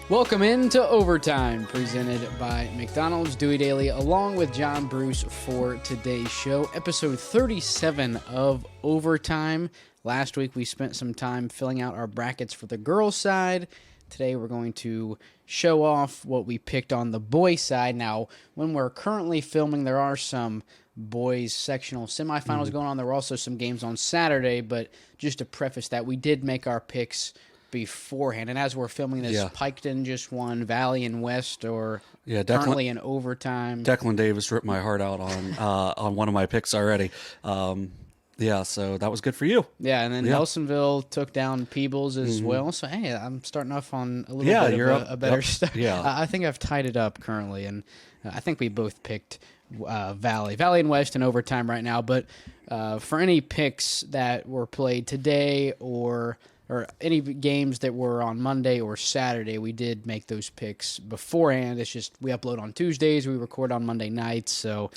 Welcome into Overtime, presented by McDonald's. Dewey, Dailey, along with John Bruce for today's show, episode 37 of Overtime. Last week we spent some time filling out our brackets for the girls' side. Today we're going to show off what we picked on the boys' side. Now, when we're currently filming, there are some boys sectional semifinals going on. There were also some games on Saturday, but just to preface that, we did make our picks beforehand, and as we're filming this, Piketon just won. Valley and West are currently in overtime. Declan Davis ripped my heart out on one of my picks already. So that was good for you. Yeah, and then Nelsonville took down Peebles as well. So hey, I'm starting off on a little bit of a better start. Yeah, I think I've tied it up currently, and I think we both picked Valley and West in overtime right now. But for any picks that were played today or any games that were on Monday or Saturday, we did make those picks beforehand. It's just we upload on Tuesdays, we record on Monday nights, so...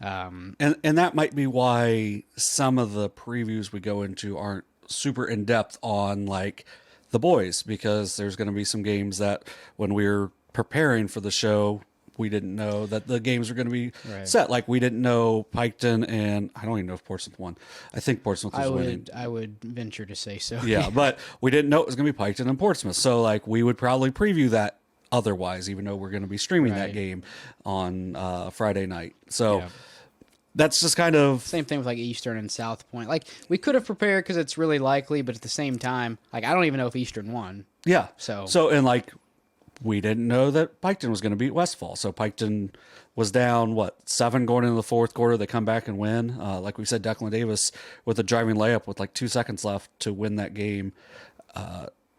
and that might be why some of the previews we go into aren't super in-depth on, like, the boys, because there's going to be some games that when we're preparing for the show... we didn't know that the games were going to be set. Like, we didn't know Piketon and I don't even know if Portsmouth won. I think Portsmouth was winning. I would venture to say so. Yeah, but we didn't know it was going to be Piketon and Portsmouth. So, like, we would probably preview that otherwise, even though we're going to be streaming that game on Friday night. So that's just kind of... Same thing with, like, Eastern and South Point. Like, we could have prepared because it's really likely, but at the same time, like, I don't even know if Eastern won. Yeah. So and, like... we didn't know that Piketon was going to beat Westfall. So Piketon was down, 7 going into the fourth quarter. They come back and win. Like we said, Declan Davis with a driving layup with 2 seconds left to win that game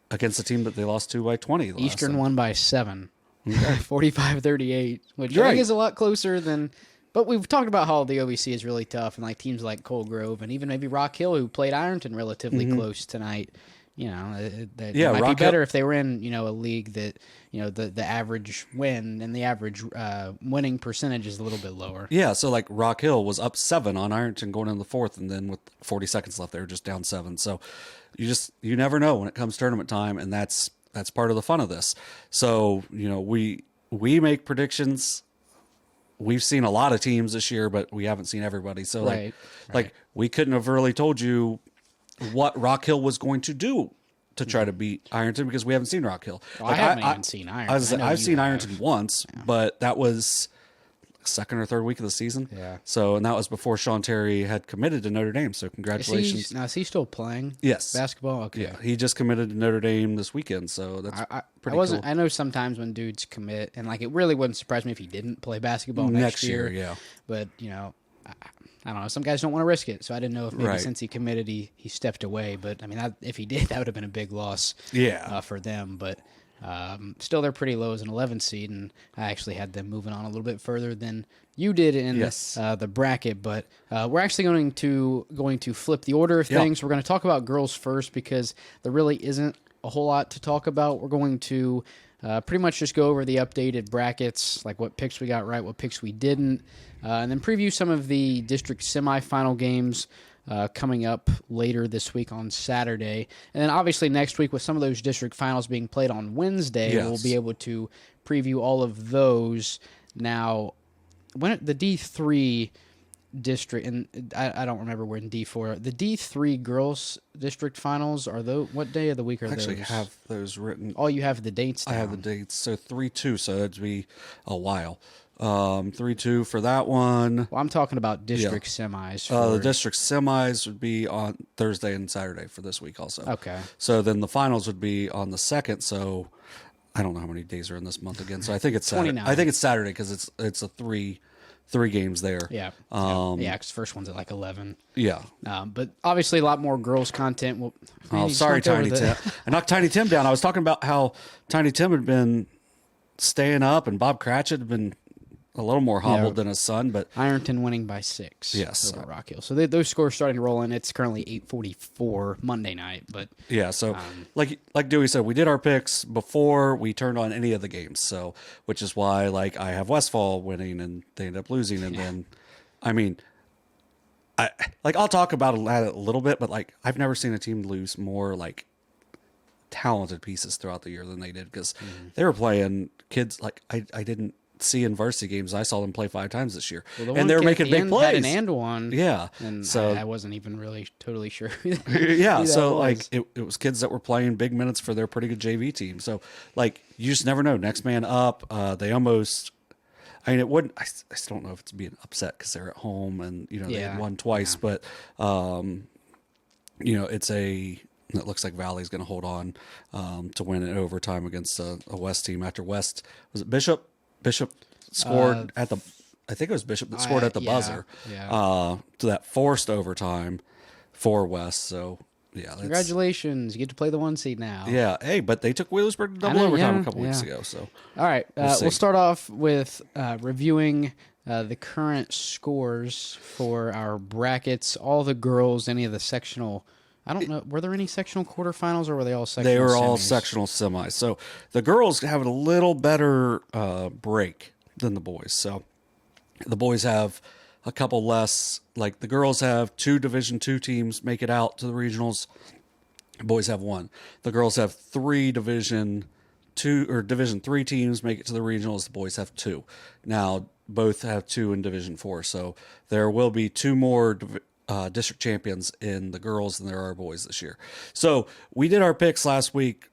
against a team that they lost to by 20. Eastern won by 7, 45-38, which I think is a lot closer than... But we've talked about how the OVC is really tough, and like teams like Cold Grove and even maybe Rock Hill, who played Ironton relatively close tonight. You know, it might be better if they were in, a league that, the average win and the average winning percentage is a little bit lower. Yeah, so like Rock Hill was up 7 on Ironton going into the fourth, and then with 40 seconds left, they were just down 7. So you never know when it comes tournament time, and that's part of the fun of this. So, we make predictions. We've seen a lot of teams this year, but we haven't seen everybody. So like we couldn't have really told you what Rock Hill was going to do to try to beat Ironton because we haven't seen Rock Hill. Well, I haven't even seen Ironton. I've seen Ironton once, but that was second or third week of the season. Yeah. So, and that was before Sean Terry had committed to Notre Dame. So congratulations. Is he still playing? Yes. Basketball? Okay. Yeah. He just committed to Notre Dame this weekend. So that's pretty cool. I know sometimes when dudes commit, and like it really wouldn't surprise me if he didn't play basketball next year. Yeah. But, I don't know. Some guys don't want to risk it, so I didn't know if maybe since he committed, he stepped away. But I mean, if he did, that would have been a big loss. For them. But still, they're pretty low as an 11 seed, and I actually had them moving on a little bit further than you did in the bracket. But we're actually going to flip the order of things. We're going to talk about girls first because there really isn't a whole lot to talk about. We're going to pretty much just go over the updated brackets, like what picks we got right, what picks we didn't, and then preview some of the district semifinal games coming up later this week on Saturday. And then obviously next week with some of those district finals being played on Wednesday, we'll be able to preview all of those. Now, when the D3 district, and I don't remember where in D4, the D3 girls district finals are what day of the week are those? I actually have those written. Oh, you have the dates down. I have the dates. So 3-2, so that'd be a while. 3-2 for that one. Well, I'm talking about district semis. The district semis would be on Thursday and Saturday for this week also. Okay. So then the finals would be on the 2nd, so I don't know how many days are in this month again. So I think it's 29. I think it's Saturday because it's a three games there. Yeah. Because first one's at like 11. Yeah. But obviously a lot more girls content. Sorry, Tiny Tim. I knocked Tiny Tim down. I was talking about how Tiny Tim had been staying up and Bob Cratchit had been a little more hobbled than his son, but Ironton winning by 6 over Rock Hill. So those scores starting to roll in. It's currently 8:44 Monday night, but so like Dewey said, we did our picks before we turned on any of the games. So which is why I have Westfall winning and they end up losing, and then I mean, I'll talk about that a little bit, but I've never seen a team lose more talented pieces throughout the year than they did, because they were playing kids like I didn't see in varsity games. I saw them play 5 times this year, and they were making big plays. Had an and one, yeah. And so I wasn't even really totally sure. Yeah, so like it was kids that were playing big minutes for their pretty good JV team. So like you just never know. Next man up. They almost. I mean, it wouldn't. I still don't know if it's being upset because they're at home and they had won twice, but it's it looks like Valley's going to hold on to win in overtime against a West team. After West, was it Bishop? Bishop scored at the. I think it was Bishop that scored at the buzzer to that forced overtime for West. So yeah, congratulations! You get to play the 1 seed now. Yeah, hey, but they took Wheelersburg to double overtime a couple weeks ago. So all right, we'll start off with reviewing the current scores for our brackets. All the girls, any of the sectional. I don't know. Were there any sectional quarterfinals, or were they all sectional? They were semis? all sectional semis. So the girls have a little better break than the boys. So the boys have a couple less. Like the girls have 2 Division II teams make it out to the regionals. The boys have 1. The girls have 3 Division II or Division III teams make it to the regionals. The boys have 2. Now both have 2 in Division IV. So there will be 2 more district champions in the girls than there are boys this year. So we did our picks last week.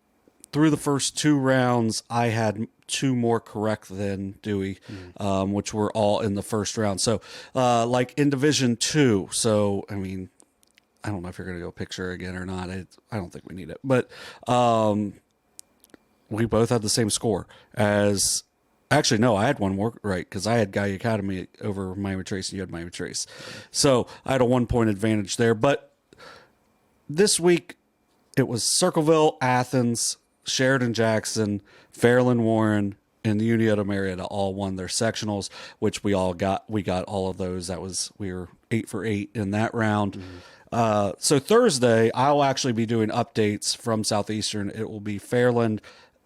Through the first 2 rounds, I had 2 more correct than Dewey, which were all in the first round. So like in Division II, so I mean, I don't know if you're going to go picture again or not. I don't think we need it, but we both had the same score as. Actually, no, I had one more right because I had Guy Academy over Miami Trace and you had Miami Trace. So I had a 1-point advantage there. But this week, it was Circleville, Athens, Sheridan Jackson, Fairland Warren, and the Uniota Marietta all won their sectionals, which we got all of those. We were 8 for 8 in that round. So Thursday, I'll actually be doing updates from Southeastern. It will be Fairland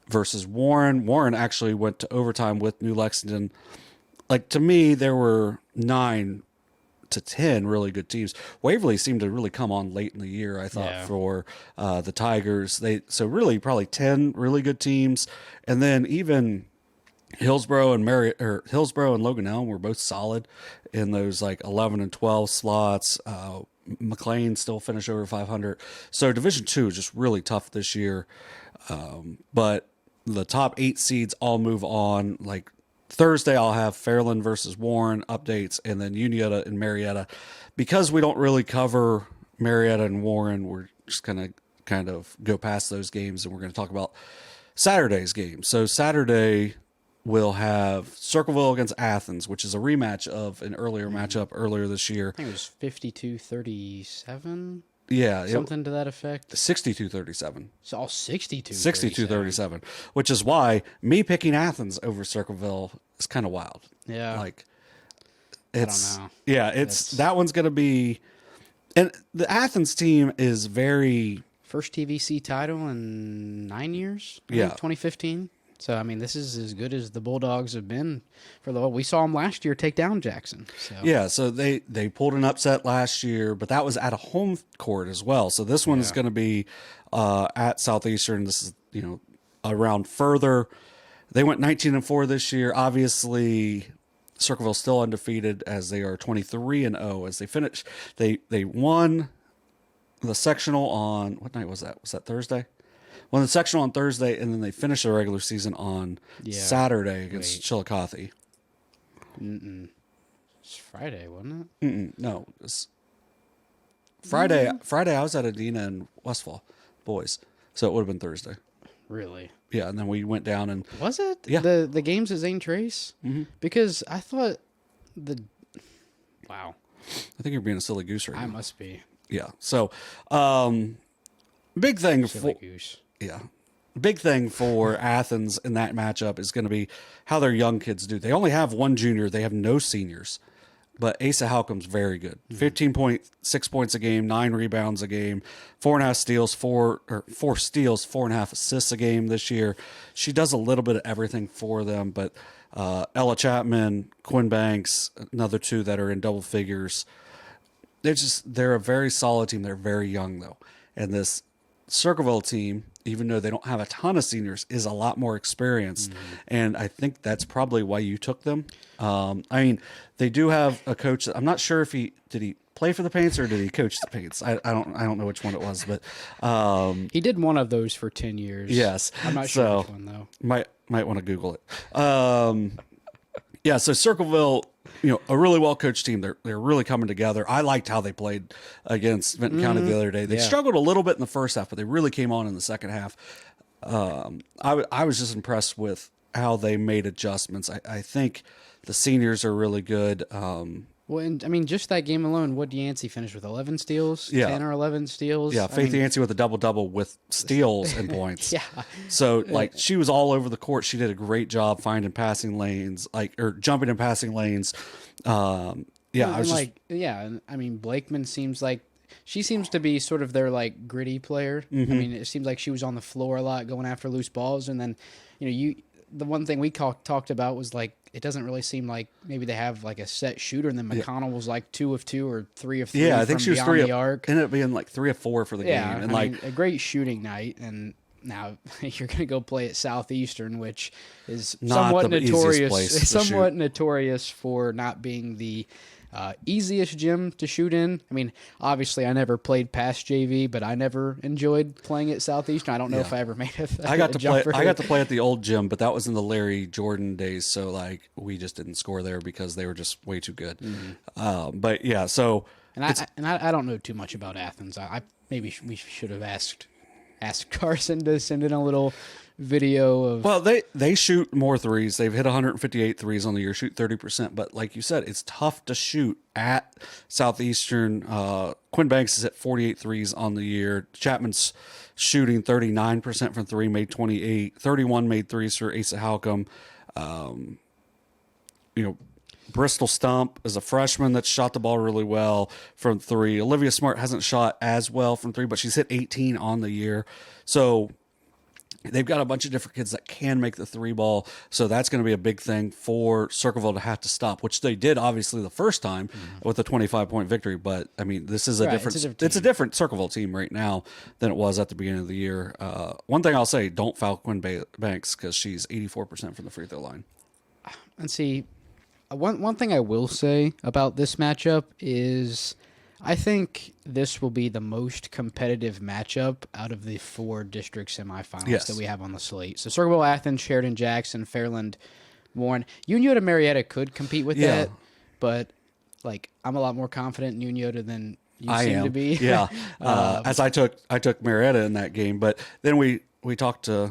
versus Warren. Warren actually went to overtime with New Lexington. Like, to me, there were 9 to 10 really good teams. Waverly seemed to really come on late in the year, I thought, for the Tigers. So really probably 10 really good teams. And then even Hillsborough and Logan Elm were both solid in those like 11 and 12 slots. McLean still finished over 500. So Division II is just really tough this year. But the top 8 seeds all move on. Like Thursday, I'll have Fairland versus Warren updates, and then Uniota and Marietta. Because we don't really cover Marietta and Warren, we're just going to kind of go past those games, and we're going to talk about Saturday's game. So Saturday, we'll have Circleville against Athens, which is a rematch of an earlier matchup earlier this year. I think it was 52-37. Yeah. Something to that effect. 62-37. So all 62. 62-37, which is why me picking Athens over Circleville is kind of wild. Yeah. Like, I don't know. Yeah, that one's going to be, and the Athens team is very. First TVC title in 9 years. Yeah. 2015. So, I mean, this is as good as the Bulldogs have been for we saw them last year take down Jackson. So. Yeah, so they pulled an upset last year, but that was at a home court as well. So this one is going to be at Southeastern. This is, a round further. They went 19-4 this year. Obviously, Circleville still undefeated as they are 23-0 as they finish. They won the sectional on, what night was that? Was that Thursday? Won the sectional on Thursday, and then they finished the regular season on Saturday against Chillicothe. It's Friday, wasn't it? No, it was Friday. Friday, I was at Adina and Westfall, boys. So it would have been Thursday. Really? Yeah, and then we went down and... Was it? Yeah. The games at Zane Trace? Mm-hmm. Because I thought Wow. I think you're being a silly goose right now. I must be. Yeah. So, big thing Silly goose. Yeah. Big thing for Athens in that matchup is going to be how their young kids do. They only have 1 junior. They have no seniors. But Asa Halcom's very good. 15.6 points a game, 9 rebounds a game, 4.5 steals, 4 steals, 4.5 assists a game this year. She does a little bit of everything for them. But Ella Chapman, Quinn Banks, another 2 that are in double figures. They're a very solid team. They're very young though. And this Circleville team even though they don't have a ton of seniors, is a lot more experienced. And I think that's probably why you took them. I mean, they do have a coach. I'm not sure if he play for the Paints or did he coach the Paints? I don't know which one it was, but he did one of those for 10 years. Yes. I'm not sure which one though. Might want to Google it. Yeah, so Circleville, a really well coached team. They're really coming together. I liked how they played against Benton County the other day. They struggled a little bit in the first half, but they really came on in the second half. I was just impressed with how they made adjustments. I think the seniors are really good. Well, and I mean, just that game alone, what Yancey finished with 11 steals, 10 or 11 steals. Yeah, Faith Yancey with a double-double with steals and points. Yeah. So, she was all over the court. She did a great job finding passing lanes, or jumping in passing lanes. And I mean, Blakeman seems like she seems to be sort of their gritty player. I mean, it seems like she was on the floor a lot, going after loose balls, and then the one thing we talked about was it doesn't really seem like maybe they have a set shooter, and then McConnell was 2 of 2 or 3 of 3. Yeah, I think she was 3 the arc. Ended up being 3 of 4 for the game, and I mean, a great shooting night. And now you're going to go play at Southeastern, which is somewhat notorious for not being the easiest gym to shoot in. I mean, obviously, I never played past JV, but I never enjoyed playing at Southeastern. I don't know if I ever made I got to play at the old gym, but that was in the Larry Jordan days. So we just didn't score there because they were just way too good. But yeah, so I don't know too much about Athens. Maybe we should have asked Carson to send in a little video of. Well, they shoot more threes. They've hit 158 threes on the year, shoot 30%. But like you said, it's tough to shoot at Southeastern. Quinn Banks is at 48 threes on the year. Chapman's shooting 39% from 3, made 28. 31 made threes for Asa Halcomb. Bristol Stump is a freshman that shot the ball really well from 3. Olivia Smart hasn't shot as well from 3, but she's hit 18 on the year. So they've got a bunch of different kids that can make the 3 ball. So that's going to be a big thing for Circleville to have to stop, which they did obviously the first time with a 25-point victory. But I mean, this is it's a different Circleville team right now than it was at the beginning of the year. One thing I'll say, don't foul Quinn Banks because she's 84% from the free throw line. And see, one thing I will say about this matchup is I think this will be the most competitive matchup out of the 4 district semifinals that we have on the slate. So Circleville, Athens, Sheridan, Jackson, Fairland, Warren. Uniota, Marietta could compete with that, but I'm a lot more confident in Uniota than you seem to be. Yeah, as I took Marietta in that game, but then we talked to.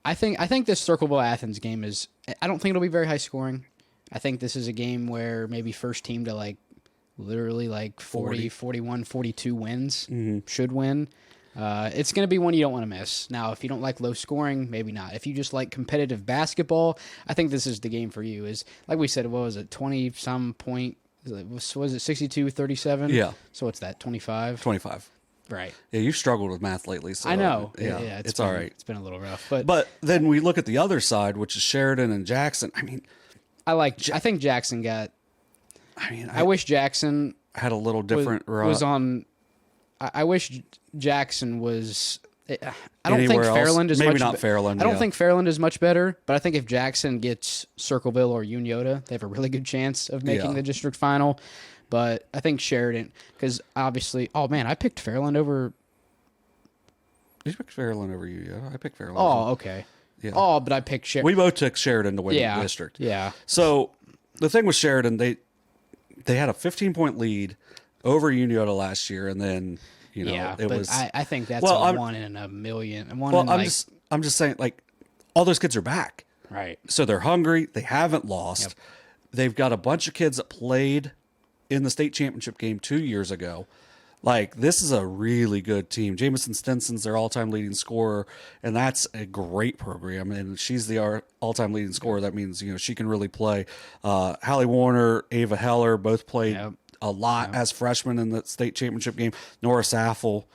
I think this Circleville Athens game is. I don't think it'll be very high scoring. I think this is a game where maybe first team to literally 40, 41, 42 wins should win. It's going to be one you don't want to miss. Now, if you don't like low scoring, maybe not. If you just like competitive basketball, I think this is the game for you. Is like we said, what was it, 20-some point? Was it 62-37? Yeah. So what's that, 25? 25. Right. Yeah, you've struggled with math lately. So I know. Yeah, it's all right. It's been a little rough. But then we look at the other side, which is Sheridan and Jackson. I mean, I think Jackson got. I wish Jackson had a little different was on. I wish Jackson was. I don't think Fairland is maybe much not Fairland. I don't think Fairland is much better, but I think if Jackson gets Circleville or Uniota, they have a really good chance of making the district final. But I think Sheridan, because obviously, I picked Fairland over. You picked Fairland over Uniota. I picked Fairland. Oh, okay. Yeah. Oh, but I picked Sheridan. We both took Sheridan to win the district. Yeah. So the thing with Sheridan, they had a 15-point lead over Uniota last year, and then it was. I think that's a 1 in a million. I'm just saying, all those kids are back, right? So they're hungry. They haven't lost. Yep. They've got a bunch of kids that played in the state championship game 2 years ago. This is a really good team. Jamison Stinson's their all-time leading scorer, and that's a great program. And she's the all-time leading scorer. That means she can really play. Hallie Warner, Ava Heller both played a lot as freshmen in the state championship game. Nora Saffel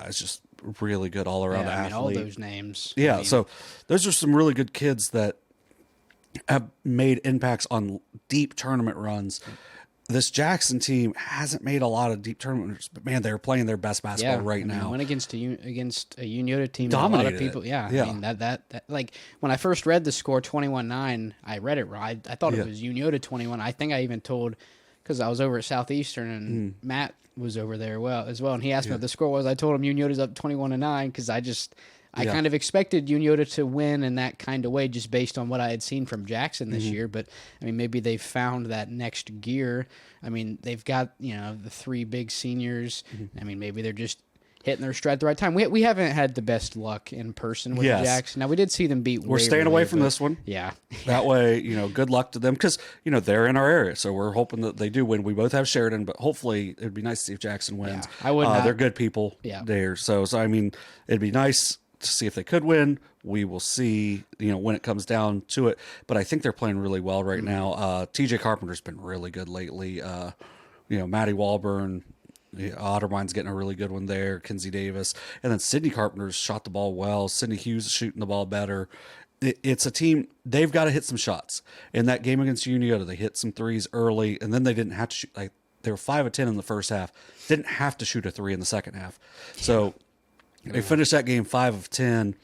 is just really good all-around athlete. All those names. Yeah, so those are some really good kids that have made impacts on deep tournament runs. this Jackson team hasn't made a lot of deep tournaments, but man, they're playing their best basketball right now. Went against a Unioto team. Dominated a lot of people. Yeah. I mean, that like when I first read the score 21-9, I read it right. I thought it was Unioto 21. I think I even told, because I was over at Southeastern and Matt was over there as well, and he asked me what the score was. I told him Unioto's up 21-9 because I kind of expected Unioto to win in that kind of way just based on what I had seen from Jackson this year. But, I mean, maybe they've found that next gear. I mean, they've got, the three big seniors. I mean, maybe they're just hitting their stride at the right time. We haven't had the best luck in person with Jackson. Now, we did see them beat We're staying away from this one. Yeah. That way, good luck to them because, they're in our area. So we're hoping that they do win. We both have Sheridan, but hopefully it'd be nice to see if Jackson wins. Yeah, I would not. They're good people there. So, I mean, it'd be nice to see if they could win. We will see, when it comes down to it. But I think they're playing really well right now. TJ Carpenter's been really good lately. Matty Walburn, Ottermine's getting a really good one there. Kinsey Davis. And then Sydney Carpenter's shot the ball well. Sydney Hughes is shooting the ball better. It's a team, they've got to hit some shots. In that game against Unioto, they hit some threes early, and then they didn't have to shoot. Like, they were 5 of 10 in the first half. Didn't have to shoot a 3 in the second half. So they finished that game 5 of 10,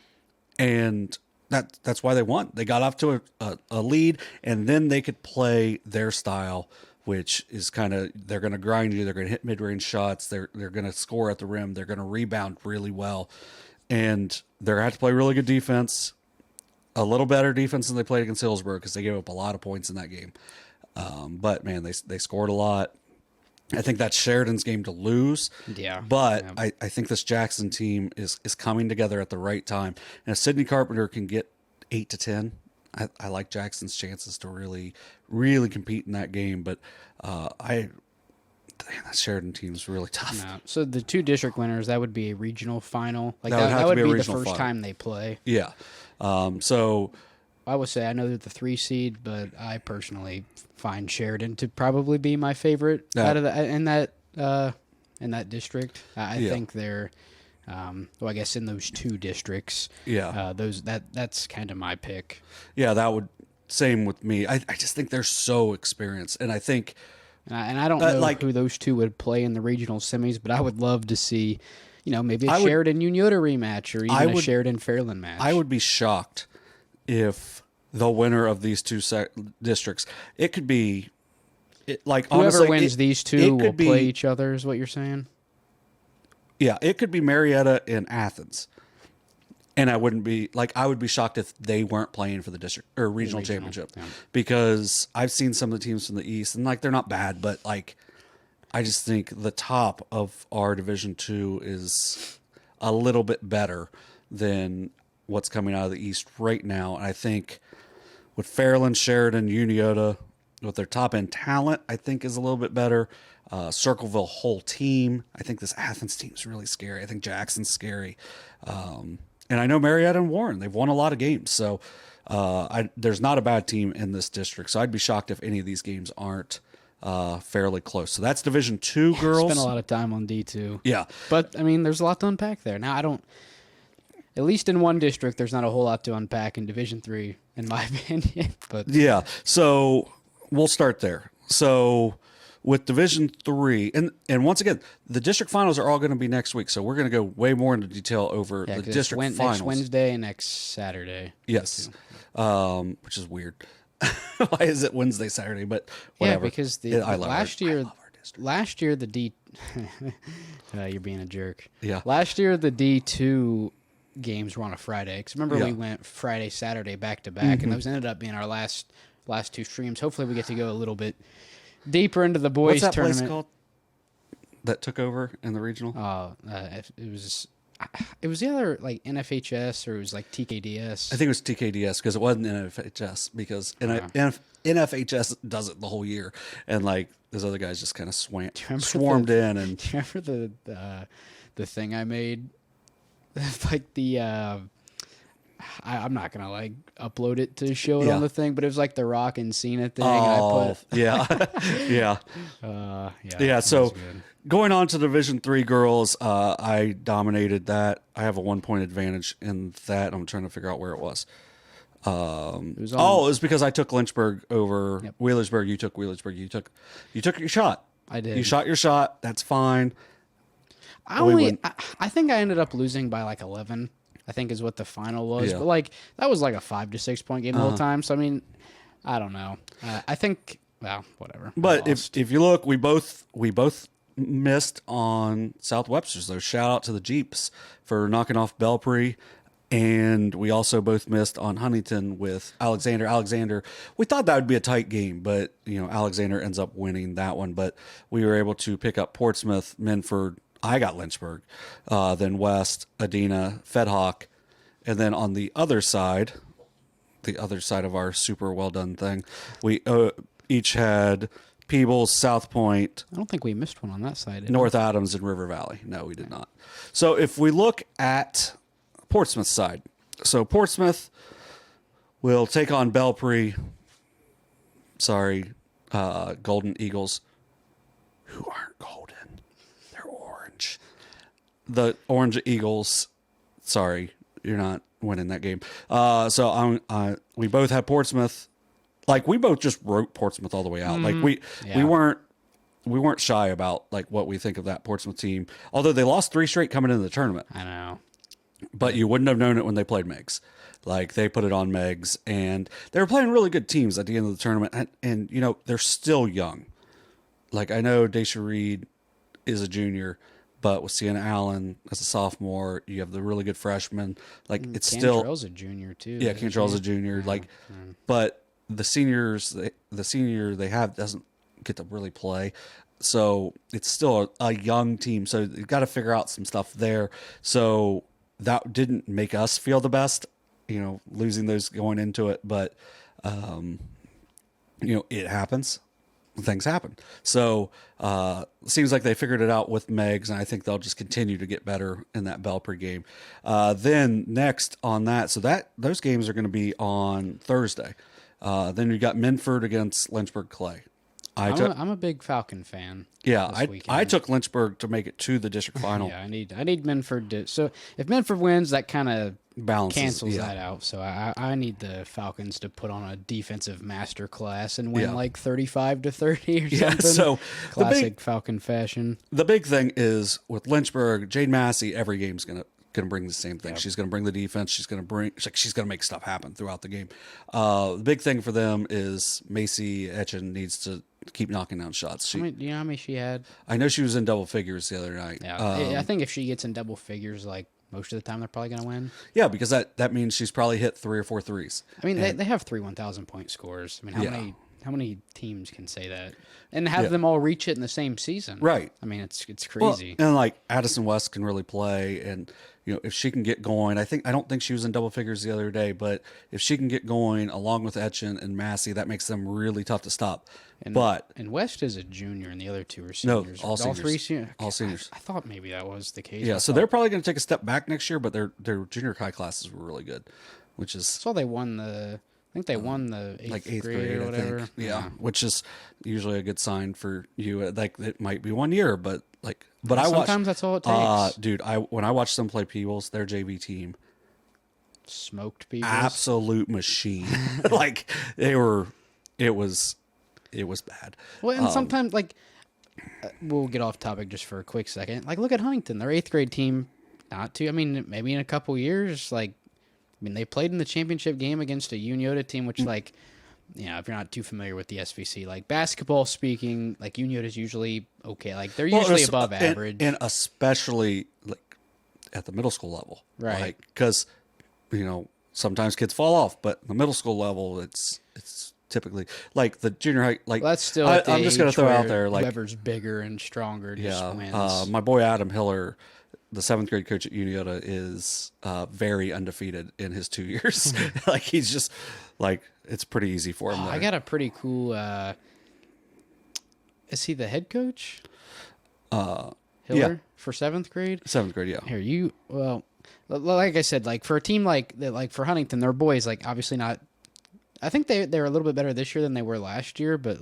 and that's why they won. They got off to a lead, and then they could play their style, which is kind of, they're going to grind you. They're going to hit mid-range shots. They're going to score at the rim. They're going to rebound really well, and they're going to have to play really good defense, a little better defense than they played against Hillsborough because they gave up a lot of points in that game. But, man, they scored a lot. I think that's Sheridan's game to lose. Yeah. But I think this Jackson team is coming together at the right time. And if Sydney Carpenter can get 8 to 10, I like Jackson's chances to really, really compete in that game. But that Sheridan team is really tough. No. So the 2 district winners, that would be a regional final. Like that would be the first time they play. Yeah. So I would say I know they're the 3 seed, but I personally find Sheridan to probably be my favorite out of in that district. I think they're I guess in those 2 districts. Yeah. That's kind of my pick. Yeah, that would same with me. I just think they're so experienced, and I think and I don't know who those 2 would play in the regional semis, but I would love to see maybe a Sheridan Unioto rematch or even a Sheridan Fairland match. I would be shocked if the winner of these 2 districts, it could be whoever honestly, wins these 2 will play each other, is what you're saying? Yeah, it could be Marietta and Athens. And I would be shocked if they weren't playing for the district or regional championship because I've seen some of the teams from the East and they're not bad, but I just think the top of our Division II is a little bit better than what's coming out of the East right now. And I think with Fairland, Sheridan, Unioto, with their top end talent, I think is a little bit better. Circleville whole team. I think this Athens team is really scary. I think Jackson's scary. And I know Marietta and Warren, they've won a lot of games. So there's not a bad team in this district. So I'd be shocked if any of these games aren't fairly close. So that's Division II, girls. Spent a lot of time on D2. Yeah. But, I mean, there's a lot to unpack there. Now, at least in one district, there's not a whole lot to unpack in Division III, in my opinion. But yeah, so we'll start there. So with Division III, and once again, the district finals are all going to be next week, so we're going to go way more into detail over the district finals. Next Wednesday and next Saturday. Yes, which is weird. Why is it Wednesday, Saturday? But whatever. Yeah, because last year the D. You're being a jerk. Yeah. Last year the D2 games were on a Friday. Because remember we went Friday, Saturday back to back, and those ended up being our last 2 streams. Hopefully we get to go a little bit deeper into the boys' tournament. What's that tournament. place called that took over in the regional? It was either like NFHS or it was like TKDS. I think it was TKDS because it wasn't NFHS because NFHS does it the whole year, and those other guys just kind of swarmed in. And do you remember the thing I made? I'm not gonna upload it to show it on the thing, but it was like the Rock and Cena thing. Oh, yeah. So going on to Division III girls, I dominated that. I have a 1-point advantage in that. I'm trying to figure out where it was. It was it was because I took Lynchburg over Wheelersburg. You took Wheelersburg. You took your shot. I did. You shot your shot. That's fine. I think I ended up losing by like 11. I think is what the final was. Yeah. But like that was like a 5 to 6 point game the whole time. So I mean, I don't know. I think whatever. But if you look, we both missed on South Webster's. So shout out to the Jeeps for knocking off Belpre. And we also both missed on Huntington with Alexander. Alexander, we thought that would be a tight game, but Alexander ends up winning that one. But we were able to pick up Portsmouth, Minford. I got Lynchburg, then West, Adena, Fedhawk, and then on the other side of our super well done thing, we each had Peebles, South Point. I don't think we missed one on that side. North Adams, and River Valley. No, we did not. So if we look at Portsmouth side. So Portsmouth will take on Belpre. Sorry, Golden Eagles, who aren't golden. They're orange. The Orange Eagles. Sorry, you're not winning that game. We both had Portsmouth. Like we both just wrote Portsmouth all the way out. Like we weren't shy about like what we think of that Portsmouth team. Although they lost 3 straight coming into the tournament. I know. But you wouldn't have known it when they played Megs. Like, they put it on Megs, and they were playing really good teams at the end of the tournament. And they're still young. Like, I know Daisha Reed is a junior, but with Sienna Allen as a sophomore, you have the really good freshman. Like, it's still... Cantrell's a junior, too. Yeah, Cantrell's a junior. But the seniors, the senior they have doesn't get to really play. So, it's still a young team. So, you've got to figure out some stuff there. So... that didn't make us feel the best, losing those going into it. But, it happens. Things happen. So it seems like they figured it out with Megs, and I think they'll just continue to get better in that Belpre game. Then next on that, so those games are going to be on Thursday. Then you got Minford against Lynchburg Clay. I'm a big Falcon fan. Yeah, I took Lynchburg to make it to the district final. Yeah, I need Minford to. So if Minford wins, that kind of cancels that out. So I need the Falcons to put on a defensive masterclass and win like 35-30 or something. So classic Falcon fashion. The big thing is with Lynchburg, Jade Massey. Every game's gonna bring the same thing. Yep. She's gonna bring the defense. She's gonna make stuff happen throughout the game. The big thing for them is Macy Etchen needs to keep knocking down shots. Do you know how many she had? I know she was in double figures the other night. Yeah, I think if she gets in double figures, like most of the time, they're probably going to win. Yeah, because that means she's probably hit 3 or 4 threes. I mean, they have 3 1,000-point scores. I mean, how many teams can say that and have them all reach it in the same season? Right. I mean, it's crazy. Well, and like Addison West can really play, and if she can get going, I don't think she was in double figures the other day, but if she can get going along with Etchen and Massey, that makes them really tough to stop. And West is a junior, and the other 2 are seniors. No, all seniors. 3 seniors. All seniors. I thought maybe that was the case. Yeah, so they're probably going to take a step back next year, but their junior high classes were really good, which is. I saw they won the. I think they won the eighth grade or whatever. I think. Yeah, which is usually a good sign for you. Like it might be 1 year, but sometimes that's all it takes. Dude, when I watched them play Peebles, their JV team smoked Peebles. Absolute machine. Like it was bad. Well, and sometimes we'll get off topic just for a quick second. Like, look at Huntington, their 8th grade team. Maybe in a couple years, they played in the championship game against a Unioda team, which, if you're not too familiar with the SVC, basketball speaking, Unioda's usually okay. They're usually above average. And especially, at the middle school level. Right. Because, sometimes kids fall off, but the middle school level, it's typically, the junior high, that's still I'm just going to throw out there, whoever's bigger and stronger just wins. My boy Adam Hiller, the 7th grade coach at Unioda, is very undefeated in his 2 years. He's just it's pretty easy for him. I got a pretty cool. Is he the head coach? Hiller for 7th grade. 7th grade, yeah. Here like I said, for a team for Huntington, their boys obviously not. I think they're a little bit better this year than they were last year, but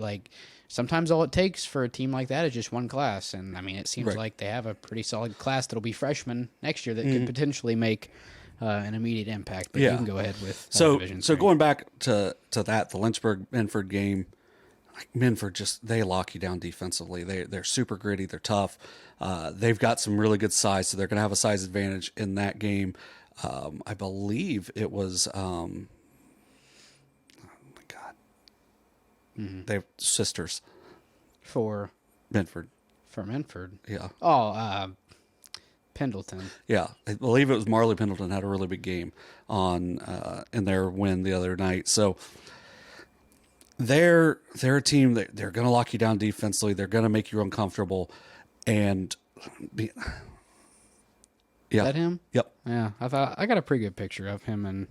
sometimes all it takes for a team like that is just one class, and it seems like they have a pretty solid class that'll be freshmen next year that could potentially make an immediate impact. But Yeah. you can go ahead with Division 3. So going back to that, the Lynchburg-Minford game, like Minford they lock you down defensively. They're super gritty. They're tough. They've got some really good size, so they're going to have a size advantage in that game. I believe it was, oh my God. They're sisters. For Minford. For Minford. Yeah. Oh, Pendleton. Yeah. I believe it was Marley Pendleton had a really big game in their win the other night. So they're a team that they're going to lock you down defensively. They're going to make you uncomfortable. And Is that him? Yep. Yeah. I got a pretty good picture of him, and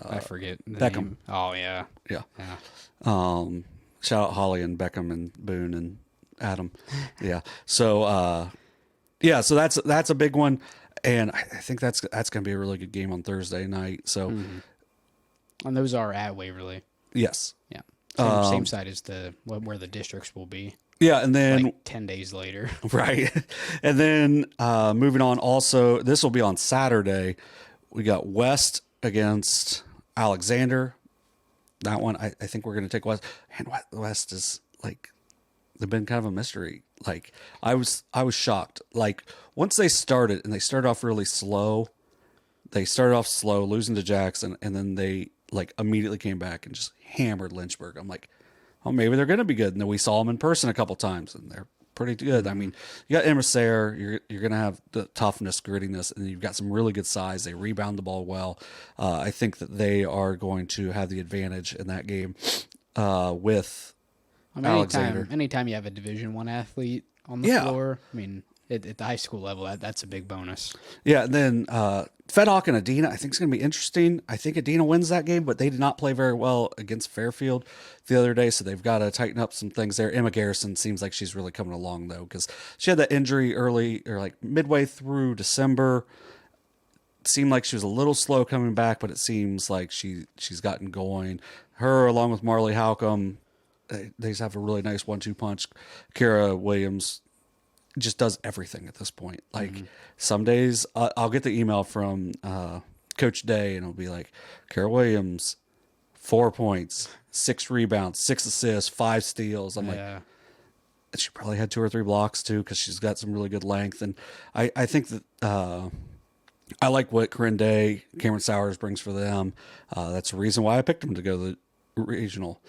I forget the Beckham. name. Oh, yeah. Yeah. Yeah. Shout out Holly and Beckham and Boone and Adam. Yeah. So, so that's a big one. And I think that's going to be a really good game on Thursday night. So, And those are at Waverly. yes. Yeah. Same side as where the districts will be. Yeah. And then like 10 days later. Right. And then moving on, also, this will be on Saturday. We got West against Alexander. That one, I think we're going to take West. And West is like, they've been kind of a mystery. Like, I was shocked. Like, once they started, and they started off really slow, losing to Jackson, and then they like immediately came back and just hammered Lynchburg. I'm like, oh, maybe they're going to be good. And then we saw them in person a couple times, and they're pretty good. I mean, you got Emissaire, you're going to have the toughness, grittiness, and you've got some really good size. They rebound the ball well. I think that they are going to have the advantage in that game with Alexander. Anytime you have a Division I athlete on the floor, I mean, at the high school level, that's a big bonus. Yeah, and then Fedhawk and Adina, I think it's going to be interesting. I think Adina wins that game, but they did not play very well against Fairfield the other day, so they've got to tighten up some things there. Emma Garrison seems like she's really coming along, though, because she had that injury early, or like midway through December. It seemed like she was a little slow coming back, but it seems like she's gotten going. Her, along with Marley Halcomb, they just have a really nice 1-2 punch. Kara Williams just does everything at this point. Like some days I'll get the email from Coach Day, and it'll be like, Kara Williams, 4 points, 6 rebounds, 6 assists, 5 steals. I'm like, she probably had 2 or 3 blocks too, because she's got some really good length. And I think that I like what Corinne Day, Cameron Sowers brings for them. That's the reason why I picked them to go to the regional.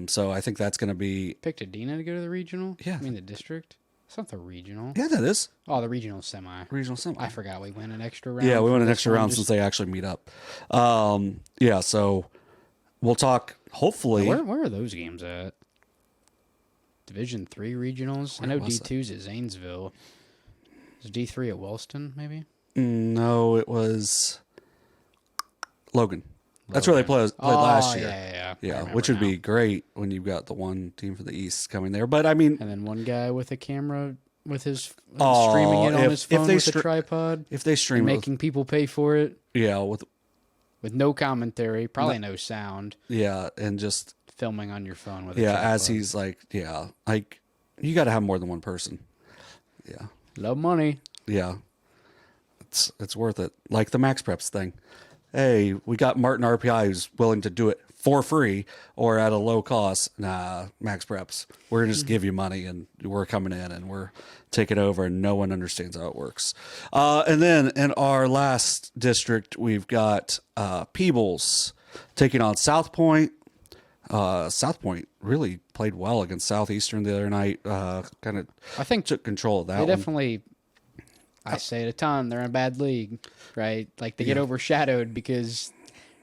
So I think that's going to be... Picked Adina to go to the regional? Yeah. I mean the district? It's not the regional. Yeah, that is. Oh, the regional semi. Regional semi. I forgot we went an extra round. Yeah, we went an extra round since they actually meet up. So we'll talk, hopefully. Now, where are those games at? Division 3 regionals? I know D2's at Zanesville. Is D3 at Wellston, maybe? No, it was Logan. That's where they played last year. Yeah, which would be great when you've got the one team for the East coming there. But I mean, and then one guy with a camera with his streaming it on his phone with a tripod. If they stream making people pay for it. Yeah, with no commentary, probably no sound. Yeah, and just filming on your phone with a tripod. As he's like, like you got to have more than one person. Yeah, love money. Yeah, it's worth it. Like the Max Preps thing. Hey, we got Martin RPI who's willing to do it for free or at a low cost. Nah, Max Preps. We're going to just give you money, and we're coming in and we're taking over, and no one understands how it works. And then in our last district, we've got Peebles taking on South Point. South Point really played well against Southeastern the other night. I think took control of that. They definitely... I say it a ton. They're in a bad league, right? Like they get overshadowed because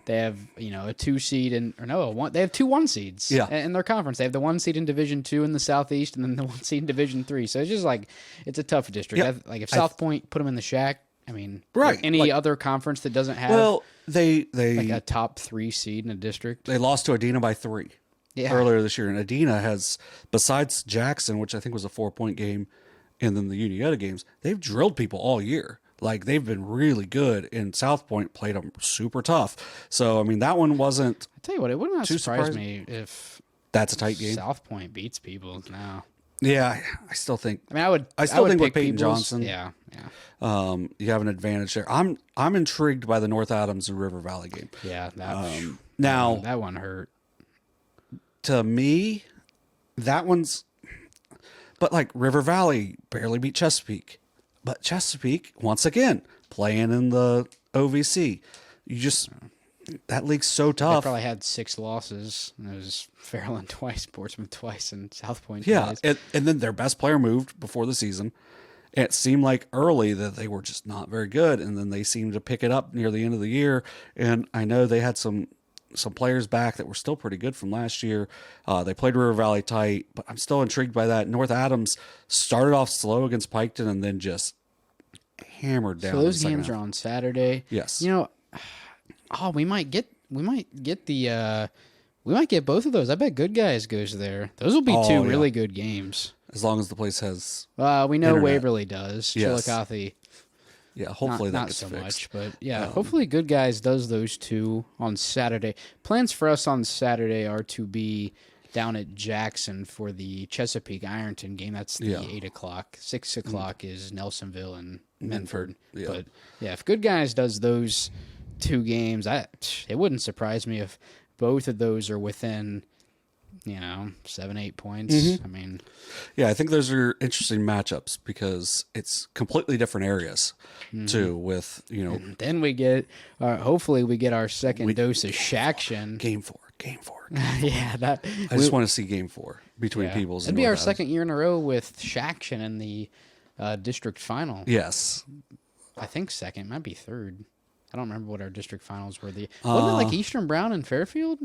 they have, a 2 seed they have 2 1 seeds in their conference. They have the 1 seed in Division 2 in the Southeast, and then the 1 seed in Division 3. So it's just like it's a tough district. Yep. Like if South Point put them in the shack, I mean, right? Any other conference that doesn't have they like a top 3 seed in a district. They lost to Adina by 3 earlier this year, and Adina has, besides Jackson, which I think was a 4-point game, and then the Uniota games, they've drilled people all year. Like, they've been really good, and South Point played them super tough. So, I mean, that one wasn't... I tell you what, it would not surprise me if... That's a tight game. South Point beats people now. Yeah, I still think. I mean, I still think with pick Peyton Johnson, yeah. you have an advantage there. I'm intrigued by the North Adams and River Valley game. Yeah, that one hurt. To me, that one's. But like River Valley barely beat Chesapeake, but Chesapeake once again playing in the OVC. That league's so tough. They probably had 6 losses. It was Fairland twice, Portsmouth twice, and South Point yeah, twice. And then their best player moved before the season. It seemed like early that they were just not very good, and then they seemed to pick it up near the end of the year. And I know they had some players back that were still pretty good from last year. They played River Valley tight, but I'm still intrigued by that. North Adams started off slow against Piketon and then just hammered down. So those games are on Saturday. Yes. We might get both of those. I bet Good Guys goes there. Those will be two really good games. As long as the place has we know internet. Waverly does. Yes. Chillicothe. Yeah, hopefully not gets so fixed. much, but yeah, hopefully Good Guys does those two on Saturday. Plans for us on Saturday are to be down at Jackson for the Chesapeake Ironton game. That's the 8 o'clock. 6 o'clock is Nelsonville and Menford. Yeah. But yeah, if Good Guys does those 2 games, it wouldn't surprise me if both of those are within 7-8 points. I mean, yeah, I think those are interesting matchups because it's completely different areas too. With and then we get hopefully we get our second dose of Shaction. Game four. Yeah, I just want to see game 4 between Peoples. It'd be our second year in a row with Shaction in the district final. Yes, I think second, might be third. I don't remember what our district finals were. Wasn't it like Eastern Brown and Fairfield?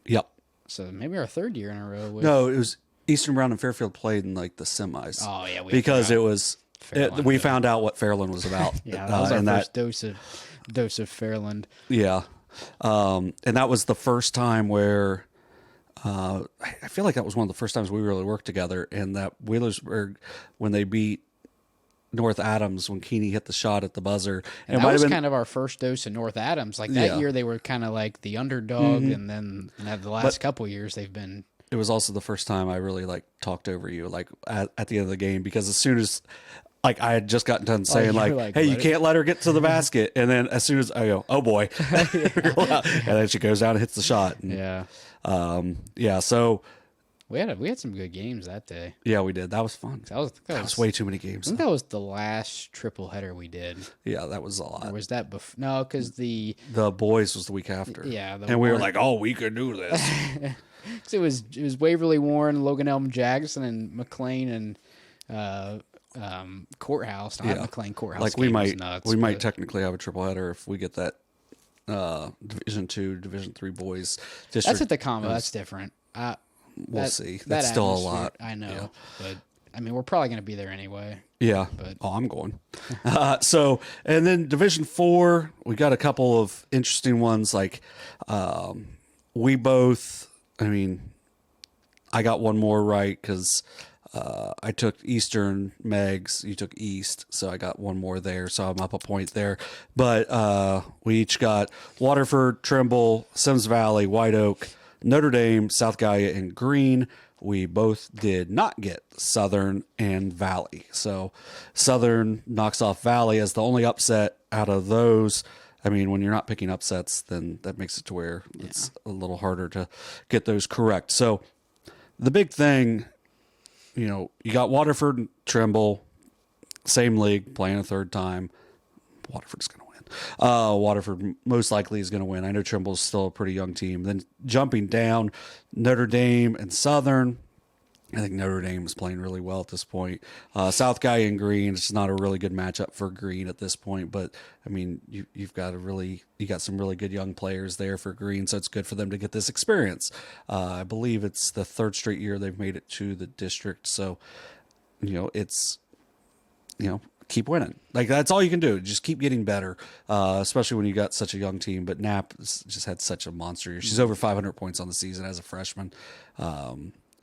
Yep. So maybe our third year in a row. No, it was Eastern Brown and Fairfield played in like the semis. Oh yeah, because it was. We found out what Fairland was about. Yeah, that was our first dose of Fairland. Yeah, and that was the first time where I feel like that was one of the first times we really worked together. And that Wheelersburg, when they beat North Adams, when Keeney hit the shot at the buzzer, and that was kind of our first dose of North Adams. Like that year, they were kind of like the underdog, and then the last couple years they've been. It was also the first time I really talked over you, at the end of the game, because as soon as. I had just gotten done saying hey, you can't let her get to the basket. And then as soon as I go, oh boy, and then she goes down and hits the shot. And, so we had some good games that day. Yeah, we did. That was fun. That was way too many games. I think that was the last triple header we did. Yeah, that was a lot. Or was that before? No, because the boys was the week after. Yeah. And we were like, oh, we could do this. So it was Waverly Warren, Logan Elm Jackson, and McLean and Courthouse. Not McLean Courthouse. We might technically have a triple header if we get that Division 2, Division 3 boys district. That's at the combo. That's different. We'll see. That's still a lot. I know, but I mean, we're probably going to be there anyway. Yeah. But I'm going. And then Division 4, we got a couple of interesting ones. We both. I mean, I got one more right because. I took Eastern Megs, you took East, so I got one more there, so I'm up a point there. But we each got Waterford, Trimble, Sims Valley, White Oak, Notre Dame, South Gaia, and Green. We both did not get Southern and Valley. So Southern knocks off Valley as the only upset out of those. I mean, when you're not picking upsets, then that makes it to where it's a little harder to get those correct. So the big thing... you got Waterford and Trimble, same league, playing a third time. Waterford's going to win. Waterford most likely is going to win. I know Trimble's still a pretty young team. Then jumping down, Notre Dame and Southern. I think Notre Dame is playing really well at this point. South Gaia and Green, it's not a really good matchup for Green at this point, but I mean, you got some really good young players there for Green, so it's good for them to get this experience. I believe it's the 3rd straight year they've made it to the district, so it's keep winning. That's all you can do. Just keep getting better, especially when you got such a young team. But Knapp just had such a monster year. She's over 500 points on the season as a freshman.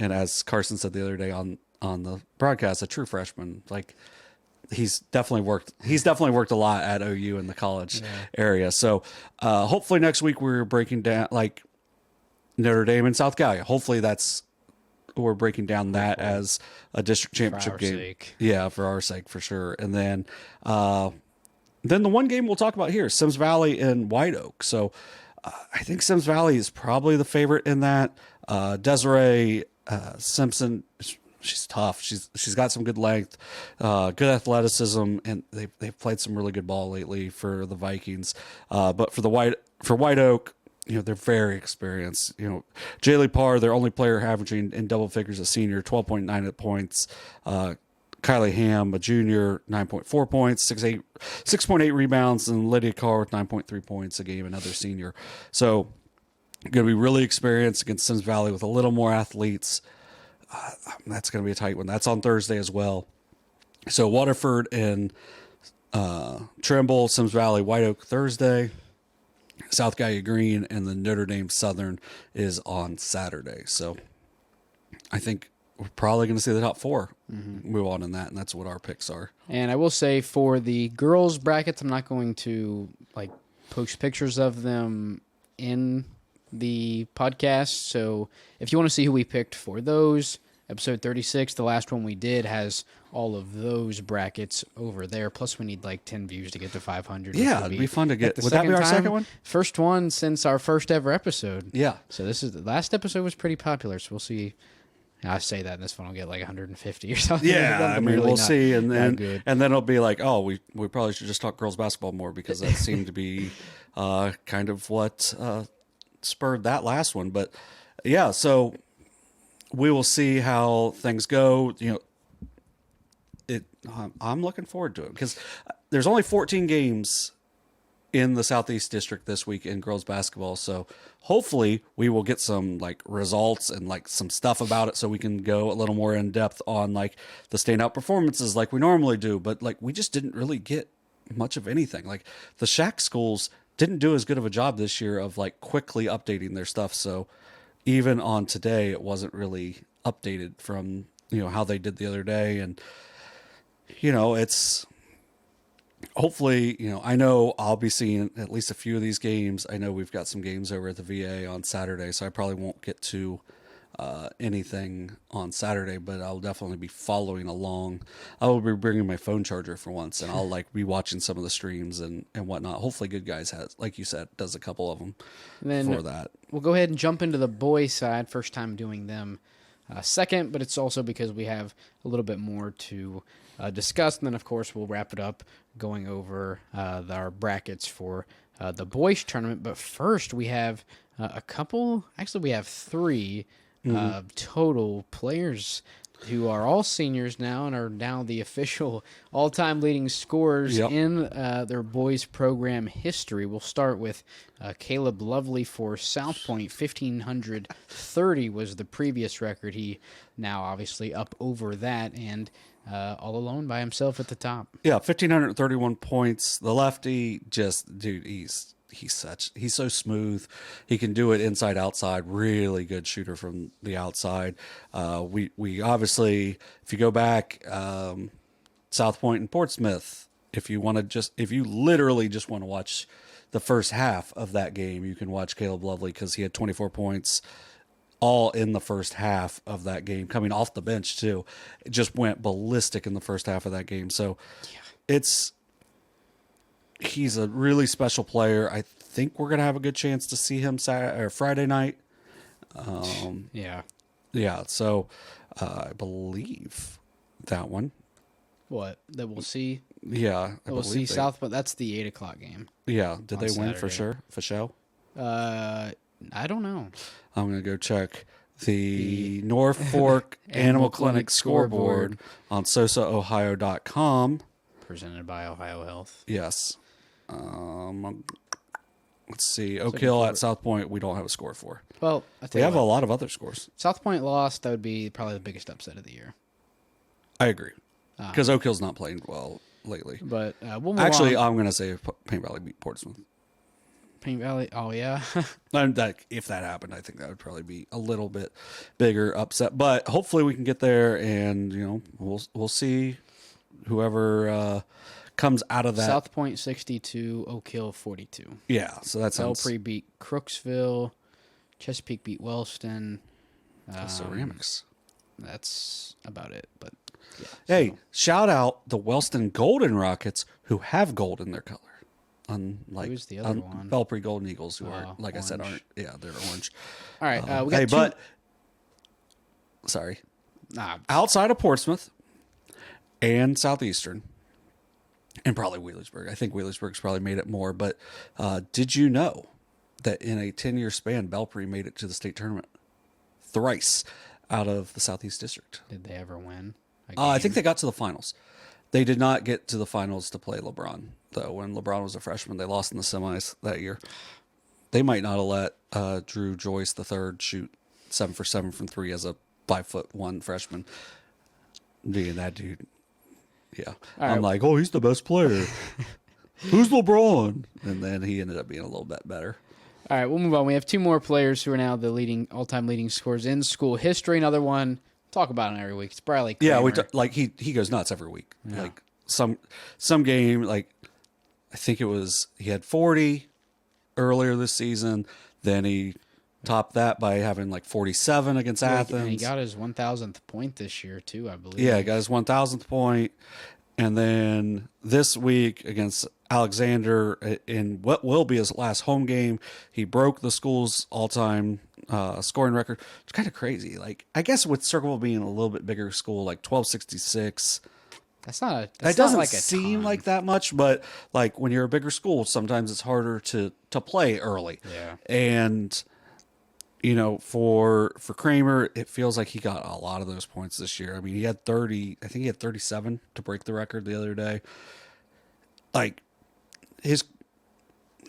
And as Carson said the other day on the broadcast, a true freshman, he's definitely worked a lot at OU in the college area. So hopefully next week we're breaking down Notre Dame and South Gaia. Hopefully we're breaking down that as a district championship game. Sake. Yeah, for our sake, for sure. And then the one game we'll talk about here, Sims Valley and White Oak. So I think Sims Valley is probably the favorite in that. Desiree Simpson, she's tough. She's got some good length, good athleticism, and they've played some really good ball lately for the Vikings. But for White Oak, they're very experienced. Dailey Parr, their only player averaging in double figures, a senior, 12.9 points. Kylie Ham, a junior, 9.4 points, 6.8 rebounds, and Lydia Carr with 9.3 points a game, another senior. So going to be really experienced against Sims Valley with a little more athletes. That's going to be a tight one. That's on Thursday as well. So Waterford and Trimble, Sims Valley, White Oak Thursday. South Gallia Green and the Notre Dame Southern is on Saturday. So I think we're probably going to see the top four move on in that, and that's what our picks are. And I will say for the girls brackets, I'm not going to post pictures of them in the podcast. So if you want to see who we picked for those, episode 36, the last one we did, has all of those brackets over there. Plus, we need 10 views to get to 500. Yeah, it'd be fun to get. Would that be our second one? First one since our first ever episode. Yeah. So the last episode was pretty popular. So we'll see. I say that, and this one will get 150 or something. Yeah, I mean, really we'll see, and then it'll be we probably should just talk girls basketball more, because that seemed to be kind of what spurred that last one. But yeah, so we will see how things go. I'm looking forward to it, because there's only 14 games in the Southeast District this week in girls basketball. So hopefully we will get some results and some stuff about it, so we can go a little more in depth on the standout performances like we normally do. But we just didn't really get much of anything. The Shack schools didn't do as good of a job this year of quickly updating their stuff. So even on today, it wasn't really updated from, how they did the other day. And, it's hopefully, I know I'll be seeing at least a few of these games. I know we've got some games over at the VA on Saturday, so I probably won't get to anything on Saturday, but I'll definitely be following along. I will be bringing my phone charger for once, and I'll be watching some of the streams and whatnot. Hopefully Good Guys has, like you said, does a couple of them for that. We'll go ahead and jump into the boys side. First time doing them second, but it's also because we have a little bit more to discuss. And then, of course, we'll wrap it up going over our brackets for the boys tournament. But first, we have a couple. Actually, we have three total players who are all seniors now and are now the official all-time leading scorers in their boys program history. We'll start with Caleb Lovely for South Point. 1,530 was the previous record. He now obviously up over that and all alone by himself at the top. Yeah, 1,531 points. The lefty, dude, he's so smooth. He can do it inside, outside. Really good shooter from the outside. We obviously, if you go back, South Point and Portsmouth, if you literally just want to watch the first half of that game, you can watch Caleb Lovely, because he had 24 points all in the first half of that game, coming off the bench too. It just went ballistic in the first half of that game. So he's a really special player. I think we're going to have a good chance to see him Friday night. Yeah. So I believe that one. What? That we'll see? Yeah. We'll see South, but that's the 8:00 game. Yeah. Did they win for sure? For show? I don't know. I'm going to go check the North Fork Animal Clinic scoreboard on SOSAOhio.com. Presented by Ohio Health. Yes. Let's see. Oak Hill at South Point, we don't have a score for. Well, we have a lot of other scores. South Point lost. That would be probably the biggest upset of the year. I agree. Because Oak Hill's not playing well lately. But we'll move Actually, on. I'm going to say Paint Valley beat Portsmouth. Paint Valley? Oh, yeah. If that happened, I think that would probably be a little bit bigger upset. But hopefully we can get there, and we'll see whoever comes out of that. South Point 62, Oak Hill 42. Yeah, so that sounds. Belpre beat Crooksville. Chesapeake beat Wellston. Ceramics. that's about it. But yeah, hey, shout out the Wellston Golden Rockets, who have gold in their color. Unlike who's the other one? Belpre Golden Eagles, who are, like orange. I said, aren't. Yeah, they're orange. All right, we got two. Sorry. Outside of Portsmouth and Southeastern, and probably Wheelersburg. I think Wheelersburg's probably made it more. But did you know that in a 10-year span, Belpre made it to the state tournament thrice out of the Southeast District? Did they ever win? I think they got to the finals. They did not get to the finals to play LeBron, though. When LeBron was a freshman, they lost in the semis that year. They might not have let Drew Joyce III shoot 7 for 7 from 3 as a 5'1" freshman. Being that dude, yeah. I'm like, oh, he's the best player. Who's LeBron? And then he ended up being a little bit better. All right, we'll move on. We have two more players who are now the all-time leading scorers in school history. Another one, talk about him every week. It's Briley. Cramer. Yeah, he goes nuts every week. Yeah. Like some game, like I think it was he had 40 earlier this season. Then he topped that by having like 47 against Athens. And he got his 1,000th point this year too, I believe. Yeah, he got his 1,000th point. And then this week against Alexander in what will be his last home game, he broke the school's all-time scoring record. It's kind of crazy. Like, I guess with Circleville being a little bit bigger school, like 1266. That doesn't like seem like that much, but like when you're a bigger school, sometimes it's harder to play early. Yeah. And you know, for Cramer, it feels like he got a lot of those points this year. I mean, he had 30, I think he had 37 to break the record the other day. Like he's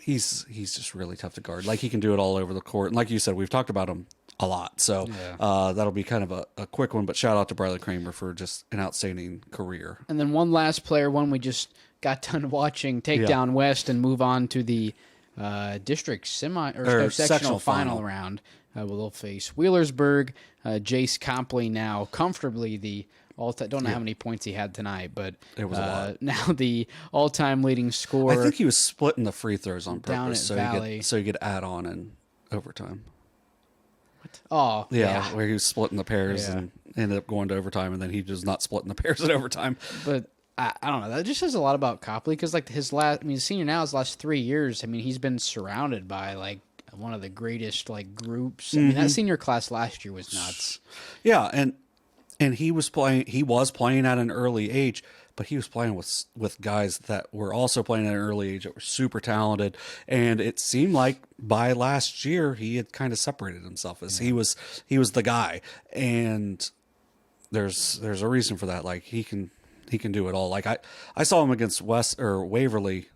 just really tough to guard. Like he can do it all over the court. And like you said, we've talked about him a lot. So that'll be kind of a quick one, but shout out to Briley Cramer for just an outstanding career. And then one last player, one we just got done watching, take down West and move on to the district sectional final round. We'll face Wheelersburg. Jace Copley now comfortably the all-time. Don't know how many points he had tonight, but it was a lot. Now the all-time leading scorer. I think he was splitting the free throws on purpose, Valley. so you could add on in overtime. What? Oh, yeah, where he was splitting the pairs and ended up going to overtime, and then he was not splitting the pairs at overtime. But I don't know. That just says a lot about Copley because, like, senior now, his last 3 years, I mean, he's been surrounded by, like, one of the greatest, like, groups. I mean, that senior class last year was nuts. Yeah, and he was playing at an early age, but he was playing with guys that were also playing at an early age that were super talented. And it seemed like by last year he had kind of separated himself as he was the guy. And there's a reason for that. Like he can do it all. Like I saw him against Waverly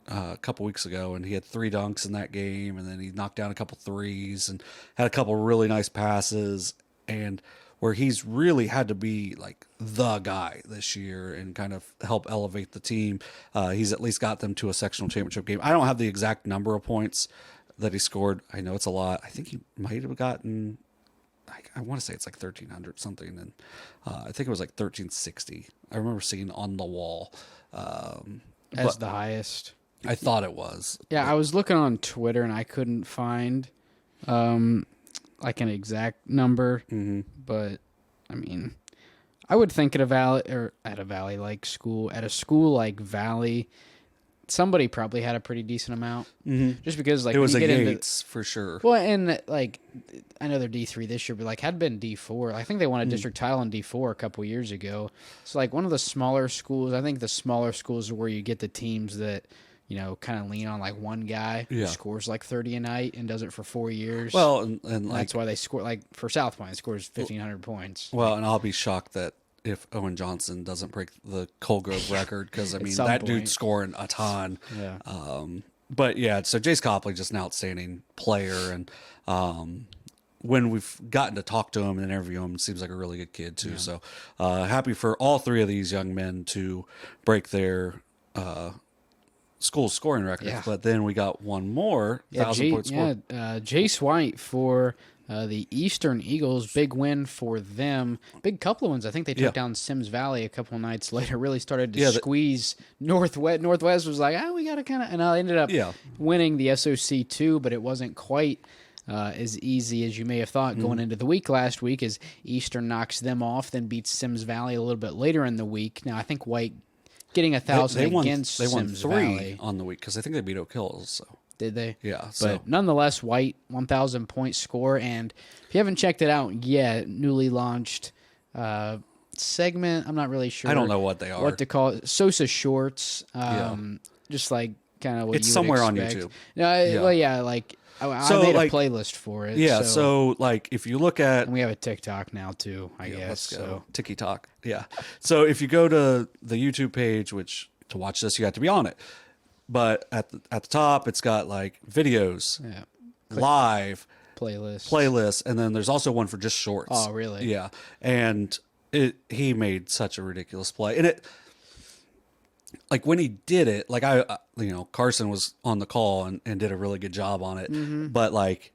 a couple weeks ago, and he had 3 dunks in that game, and then he knocked down a couple threes and had a couple really nice passes, and where he's really had to be like the guy this year and kind of help elevate the team. He's at least got them to a sectional championship game. I don't have the exact number of points that he scored. I know it's a lot. I think he might have gotten, I want to say it's like 1,300 something, and I think it was like 1,360. I remember seeing on the wall. As the highest. I thought it was. Yeah, I was looking on Twitter and I couldn't find like an exact number, but I mean, I would think at a school like Valley, somebody probably had a pretty decent amount, just because like it was a Yates for sure. Well, and like I know they're D3 this year, but like had been D4. I think they won a district title in D4 a couple years ago. So like one of the smaller schools. I think the smaller schools are where you get the teams that, you know, kind of lean on like one guy who scores like 30 a night and does it for 4 years. Well, and like, that's why they score, like for South Point, scores 1,500 points. Well, and I'll be shocked that if Owen Johnson doesn't break the Colgrove record, because I mean that dude's scoring a ton. Yeah. But yeah, so Jace Copley, just an outstanding player, and when we've gotten to talk to him and interview him, seems like a really good kid too. Yeah. So happy for all 3 of these young men to break their school scoring records. Yeah. But then we got one more 1,000-point score. Jace White for the Eastern Eagles, big win for them. Big couple of wins. I think they took down Sims Valley a couple of nights later. Really started to squeeze Northwest. Northwest was like, we got to kind of, and I ended up winning the SOC too, but it wasn't quite as easy as you may have thought going into the week last week, as Eastern knocks them off, then beats Sims Valley a little bit later in the week. Now, I think White getting 1,000 against They won Sims 3 Valley on the week because I think they beat Oak Hills. So. Did they? Yeah. But nonetheless, White 1,000 point score, and if you haven't checked it out yet, newly launched segment. I'm not really sure. I don't know what they are. What to call it? SOSA Shorts. Just like kind of what it's you somewhere would on YouTube. Well, yeah, like I made a playlist for it. Yeah. So like if you look at, and we have a TikTok now too, I guess. Let's go. So TikTok. Yeah. So if you go to the YouTube page, which to watch this you have to be on it. But at the top, it's got like videos, live playlists, and then there's also one for just shorts. Oh, really? Yeah, and he made such a ridiculous play, and it like when he did it, like Carson was on the call and did a really good job on it, but like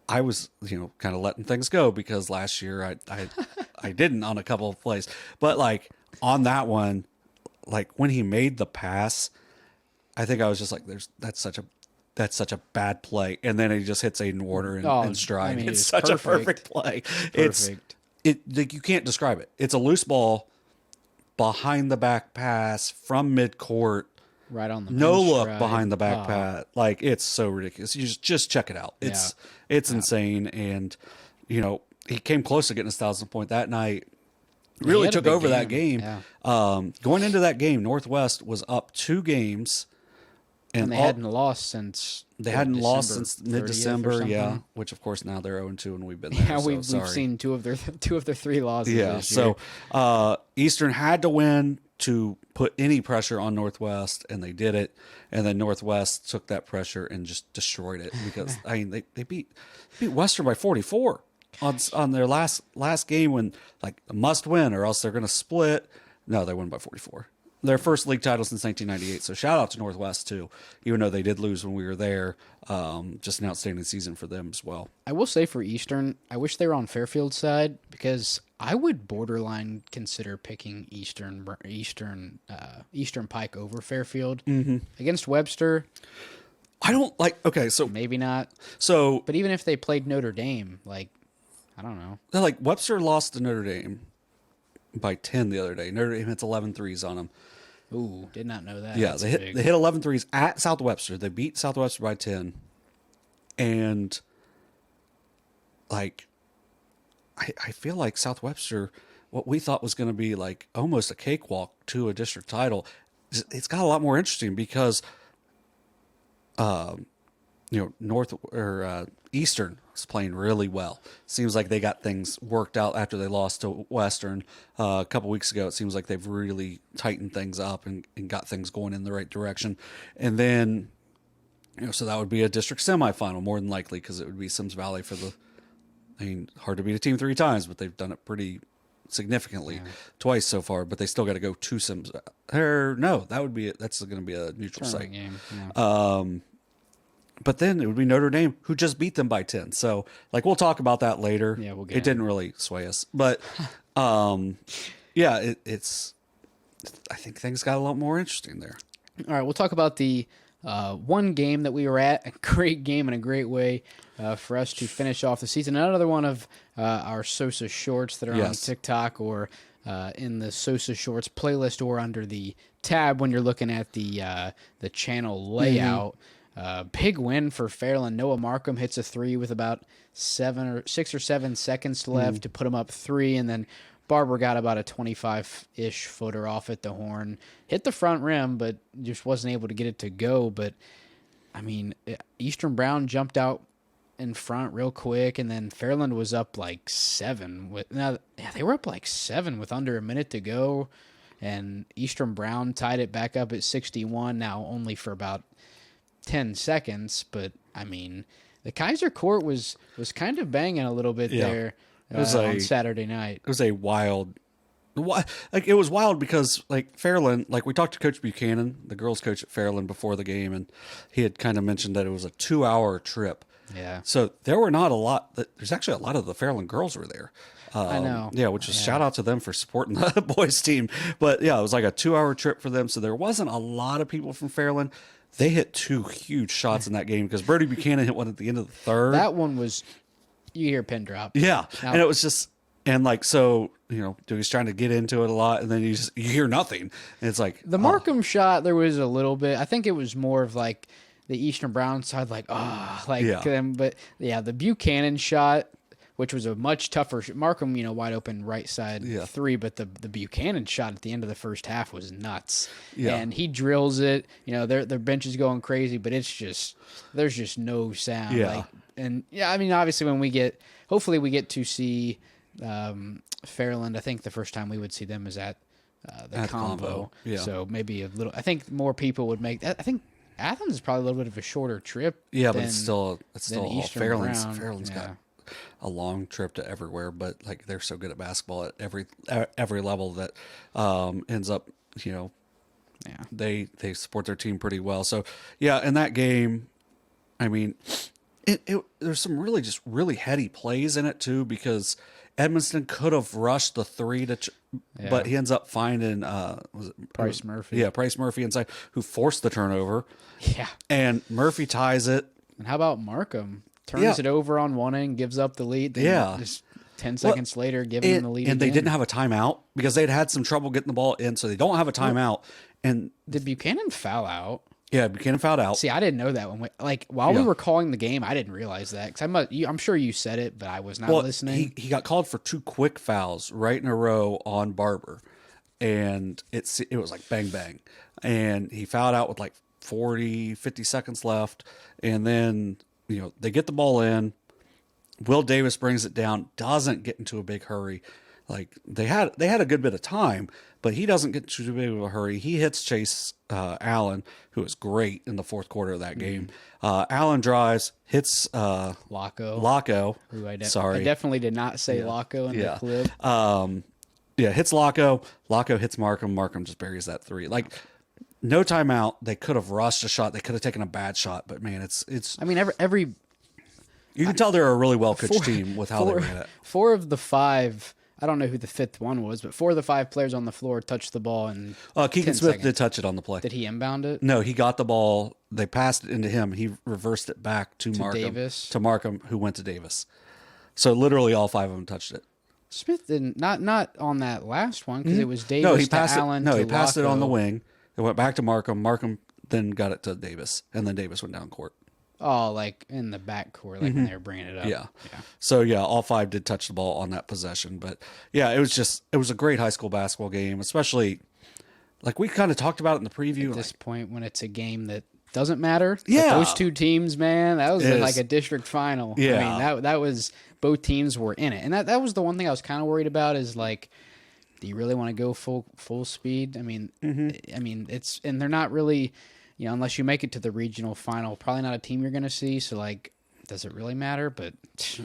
I was kind of letting things go because last year I didn't on a couple of plays, but like on that one, like when he made the pass. I think I was just like, that's such a bad play, and then he just hits Aiden Warner and stride. I mean, it's such a perfect play. Perfect. It like you can't describe it. It's a loose ball, behind the back pass from midcourt, right on the no look stride. Behind the back pass. Like it's so ridiculous. You just check it out. It's insane, and he came close to getting his 1,000 point that night. Really took over that game. Yeah. Going into that game, Northwest was up 2 games. And they hadn't lost since mid-December, yeah. Which of course now they're 0-2, and we've been there. Yeah, we've seen two of their 3 losses. Yeah, this year. So Eastern had to win to put any pressure on Northwest, and they did it. And then Northwest took that pressure and just destroyed it because they beat Western by 44 on their last game when like a must win or else they're going to split. No, they won by 44. Their first league title since 1998. So shout out to Northwest too, even though they did lose when we were there. Just an outstanding season for them as well. I will say for Eastern, I wish they were on Fairfield's side because I would borderline consider picking Eastern Pike over Fairfield against Webster. I don't like. Okay, so maybe not. So, but even if they played Notre Dame, like I don't know. Like Webster lost to Notre Dame by 10 the other day. Notre Dame hits 11 threes on them. Ooh, did not know that. Yeah, they hit 11 threes at Southwestern. They beat Southwestern by 10. And like I feel like Southwestern, what we thought was going to be like almost a cakewalk to a district title, it's got a lot more interesting because North or Eastern is playing really well. Seems like they got things worked out after they lost to Western a couple weeks ago. It seems like they've really tightened things up and got things going in the right direction. And then, so that would be a district semifinal more than likely because it would be Sims Valley for the. I mean, hard to beat a team 3 times, but they've done it pretty significantly twice so far. But they still got to go to Sims. No, that's going to be a neutral site game. Yeah. But then it would be Notre Dame, who just beat them by 10. So, like, we'll talk about that later. Yeah, we'll get it didn't really sway us. But, it's... I think things got a lot more interesting there. All right, we'll talk about the one game that we were at. A great game and a great way for us to finish off the season. Another one of our SOSA shorts that are on TikTok or in the SOSA Shorts playlist or under the tab when you're looking at the channel layout. Big win for Fairland. Noah Markham hits a 3 with about 6 or 7 seconds left to put him up 3, and then Barber got about a 25-ish footer off at the horn. Hit the front rim, but just wasn't able to get it to go. But, I mean, Eastern Brown jumped out in front real quick, and then Fairland was up like 7. They were up like 7 with under a minute to go, and Eastern Brown tied it back up at 61, now only for about 10 seconds, but I mean, the Kaiser Court was kind of banging a little bit there on Saturday night. It was a wild, it was wild because like Fairland, like we talked to Coach Buchanan, the girls coach at Fairland before the game, and he had kind of mentioned that it was a 2-hour trip. Yeah. So there were not a lot. There's actually a lot of the Fairland girls were there. I know. Yeah, which is shout out to them for supporting the boys team. But yeah, it was like a 2-hour trip for them. So there wasn't a lot of people from Fairland. they hit 2 huge shots in that game because Brody Buchanan hit one at the end of the third. That one was, you hear pin drop. Yeah. Now, and it was just, and like, so, Dewey's trying to get into it a lot, and then you hear nothing. And it's like. The Markham shot, there was a little bit. I think it was more of like the Eastern Brown side, like, them. But yeah, the Buchanan shot, which was a much tougher Markham, wide open right side 3, but the Buchanan shot at the end of the first half was nuts. Yeah. And he drills it. Their bench is going crazy, but it's just there's just no sound. Yeah. Obviously hopefully we get to see Fairland. I think the first time we would see them is at the Combo. Yeah. So maybe a little. I think more people would make that. I think Athens is probably a little bit of a shorter trip. Yeah, but it's still Fairland's Brown. Got a long trip to everywhere, but like they're so good at basketball at every level that ends up they support their team pretty well. So yeah, in that game, I mean, there's some really heady plays in it too, because Edmonston could have rushed the 3 but he ends up finding was it Price Murphy? Yeah, Price Murphy inside, who forced the turnover. Yeah, and Murphy ties it. And how about Markham? Turns it over on one end, gives up the lead. Then just 10 seconds later, giving them the lead. And they didn't have a timeout because they'd had some trouble getting the ball in, so they don't have a timeout. And did Buchanan foul out? Yeah, Buchanan fouled out. See, I didn't know that when while we were calling the game, I didn't realize that because I'm sure you said it, but I was not listening. He got called for 2 quick fouls right in a row on Barber, and it was like bang bang, and he fouled out with like 50 seconds left, and then they get the ball in. Will Davis brings it down, doesn't get into a big hurry. Like they had a good bit of time, but he doesn't get too big of a hurry. He hits Chase Allen, who is great in the fourth quarter of that game. Allen drives, hits Locko. Who I definitely did not say Locko in the clip. Hits Locko. Locko hits Markham. Markham just buries that 3. Like no timeout. They could have rushed a shot. They could have taken a bad shot. But man, it's. I mean, every. You can tell they're a really well coached team with how they ran it. 4 of the 5. I don't know who the 5th one was, but 4 of the 5 players on the floor touched the ball and Keegan Smith did touch it on the play. Did he inbound it? No, he got the ball. They passed it into him. He reversed it back to Markham, who went to Davis. So literally all 5 of them touched it. Smith didn't. Not on that last one because it was Davis to Allen. He passed it on the wing. It went back to Markham. Markham then got it to Davis, and then Davis went down court. Oh, like in the backcourt, like when they were bringing it up. Yeah. So, all 5 did touch the ball on that possession. But, it was a great high school basketball game, especially, like we kind of talked about it in the preview. At this point, when it's a game that doesn't matter. Yeah. Those 2 teams, man, that was like a district final. Yeah. I mean, that was, both teams were in it. And that was the one thing I was kind of worried about is, like, do you really want to go full speed? I mean, it's, and they're not really... unless you make it to the regional final, probably not a team you're going to see. So, like, does it really matter? But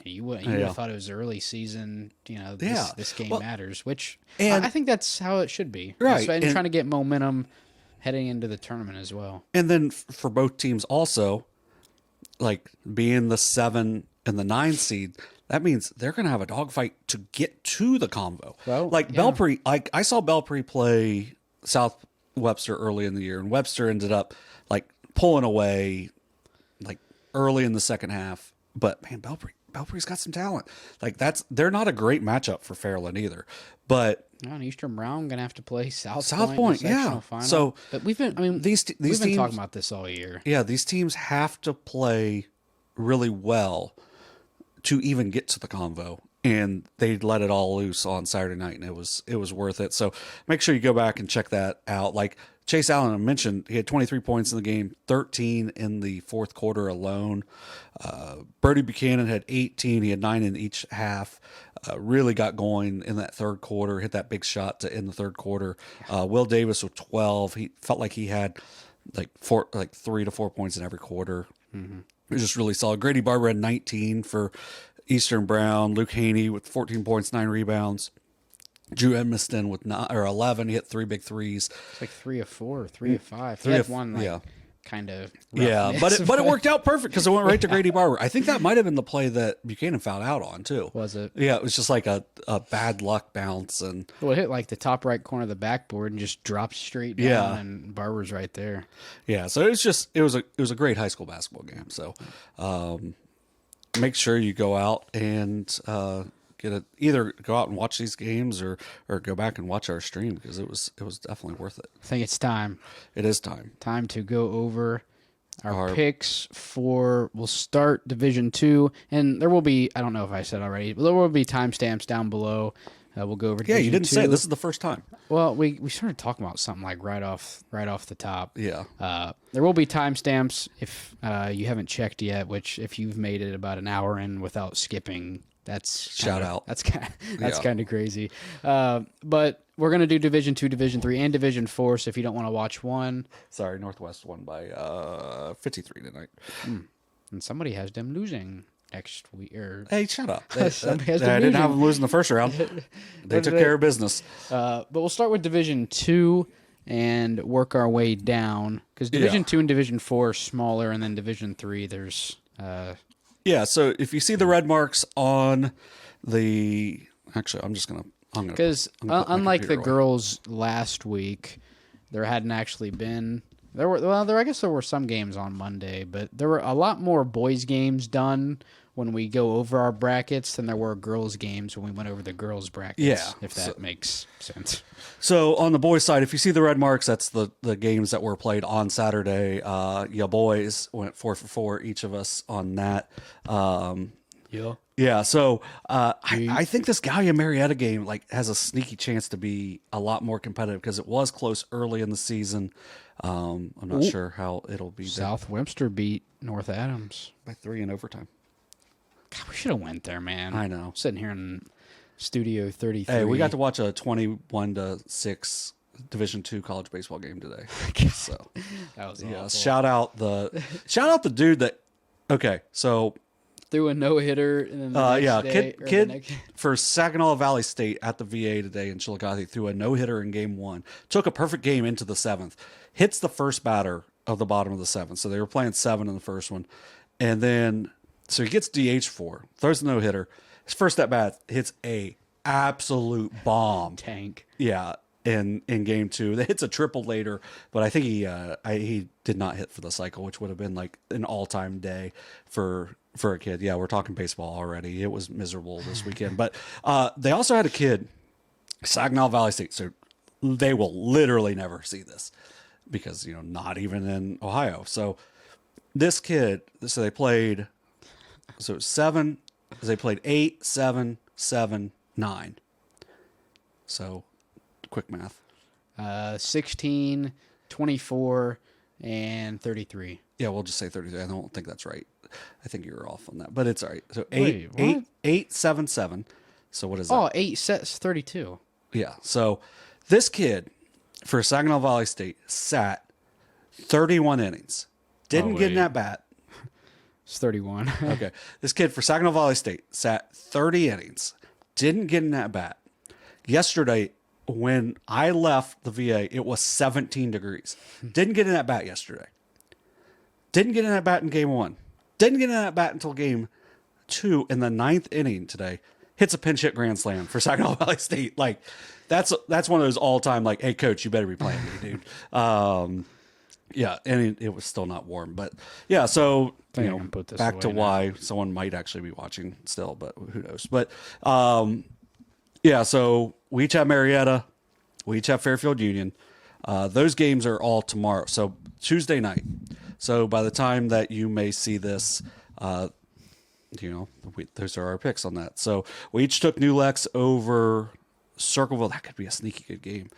you would have thought it was early season. This game matters, which I think that's how it should be. Right. And trying to get momentum heading into the tournament as well. And then for both teams also, like, being the 7 and the 9 seed, that means they're going to have a dogfight to get to the Convo. Well, Belpre, I saw Belpre play South Webster early in the year, and Webster ended up like pulling away like early in the second half. But man, Belpre's got some talent. Like they're not a great matchup for Fairland either. But Eastern Brown gonna have to play South Point, yeah. Final. So, but we've been these been teams, talking about this all year. Yeah, these teams have to play really well to even get to the Convo. And they let it all loose on Saturday night, and it was worth it. So make sure you go back and check that out. Like Chase Allen, I mentioned, he had 23 points in the game, 13 in the fourth quarter alone. Brody Buchanan had 18. He had 9 in each half. Really got going in that third quarter, hit that big shot to end the third quarter. Will Davis with 12. He felt like he had like 3 to 4 points in every quarter. Mm-hmm. It was just really solid. Grady Barber had 19 for Eastern Brown. Luke Haney with 14 points, 9 rebounds. Drew Edmiston with 11. He hit 3 big threes. It's like 3 of 4, 3 of 5. He had one kind of but it worked out perfect because it went right to Grady Barber. I think that might have been the play that Buchanan fouled out on too. Was it? Yeah, it was just like a bad luck bounce, and it hit like the top right corner of the backboard and just dropped straight down, and Barber's right there. Yeah, so it was a great high school basketball game. So make sure you go out and either go out and watch these games or go back and watch our stream, because it was definitely worth it. I think it's time. It is time. Time to go over our picks we'll start Division 2, and there will be, I don't know if I said already, but there will be timestamps down below. We'll go over Division 2. Yeah, you didn't say it. This is the first time. Well, we started talking about something like right off the top. Yeah. There will be timestamps if you haven't checked yet, which if you've made it about an hour in without skipping, shout out. That's kind of crazy. But we're gonna do Division 2, Division 3, and Division 4. So if you don't want to watch one, sorry, Northwest won by 53 tonight. And somebody has them losing next week. Hey, shut up! I didn't have them losing the first round. They took care of business. But we'll start with Division 2 and work our way down, because Division 2 and Division 4 are smaller, and then Division 3 there's. Yeah, so if you see the red marks on the... Actually, I'm going to... Because unlike the girls last week, there hadn't actually been... I guess there were some games on Monday, but there were a lot more boys' games done when we go over our brackets than there were girls' games when we went over the girls' brackets, if that makes sense. So on the boys' side, if you see the red marks, that's the games that were played on Saturday. Ya boys went 4 for 4, each of us on that. Yeah, so I think this Gallia Marietta game has a sneaky chance to be a lot more competitive, because it was close early in the season. I'm not sure how it'll be. South Webster beat North Adams by 3 in overtime. God, we should have went there, man. I know. Sitting here in Studio 33. Hey, we got to watch a 21-6 Division 2 college baseball game today. So that was awful. Shout out the dude that. Okay, so threw a no-hitter, and then kid for Saginaw Valley State at the VA today in Chillicothe threw a no-hitter in game 1. Took a perfect game into the 7th. Hits the first batter of the bottom of the 7th. So they were playing 7 in the first one, and then so he gets DH 4, throws a no-hitter. His first at bat hits a absolute bomb. Tank. Yeah. In game 2, they hits a triple later, but I think he did not hit for the cycle, which would have been like an all-time day for a kid. Yeah, we're talking baseball already. It was miserable this weekend, but they also had a kid, Saginaw Valley State, so they will literally never see this because not even in Ohio. So this kid, they played 7. They played 8, 7, 7, 9. So. Quick math. 16, 24, and 33. Yeah, we'll just say 33. I don't think that's right. I think you're off on that, but it's all right. So 8, 7, 7. So what is that? 8 sets 32. Yeah. So this kid for Saginaw Valley State sat 31 innings. Didn't get in that bat. It's 31. Okay. This kid for Saginaw Valley State sat 30 innings. Didn't get in that bat. Yesterday, when I left the VA, it was 17 degrees. Didn't get in that bat yesterday. Didn't get in that bat in game 1. Didn't get in that bat until game 2 in the 9th inning today. Hits a pinch hit grand slam for Saginaw Valley State. That's one of those all-time, hey, coach, you better be playing me, dude. Yeah, and it was still not warm. But, yeah, so, back to why someone might actually be watching still, but who knows. But, yeah, so we each have Marietta. We each have Fairfield Union. Those games are all tomorrow. So Tuesday night. So by the time that you may see this, those are our picks on that. So we each took New Lex over Circleville. That could be a sneaky good game.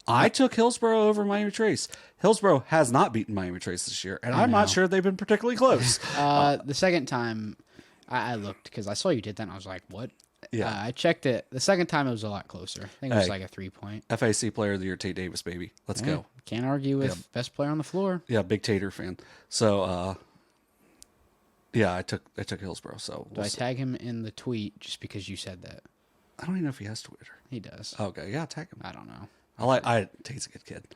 I took Hillsborough over Miami Trace. Hillsborough has not beaten Miami Trace this year, and I'm not sure they've been particularly close. The second time I looked, because I saw you did that, and I was like, what? Yeah, I checked it. The second time it was a lot closer. I think it was like a 3-point. FAC Player of the Year, Tate Davis, baby. Let's go. Can't argue with best player on the floor. Yeah, big Tater fan. So, I took Hillsborough. So do I tag him in the tweet just because you said that? I don't even know if he has Twitter. He does. Okay, yeah, tag him. I don't know. Tate's a good kid.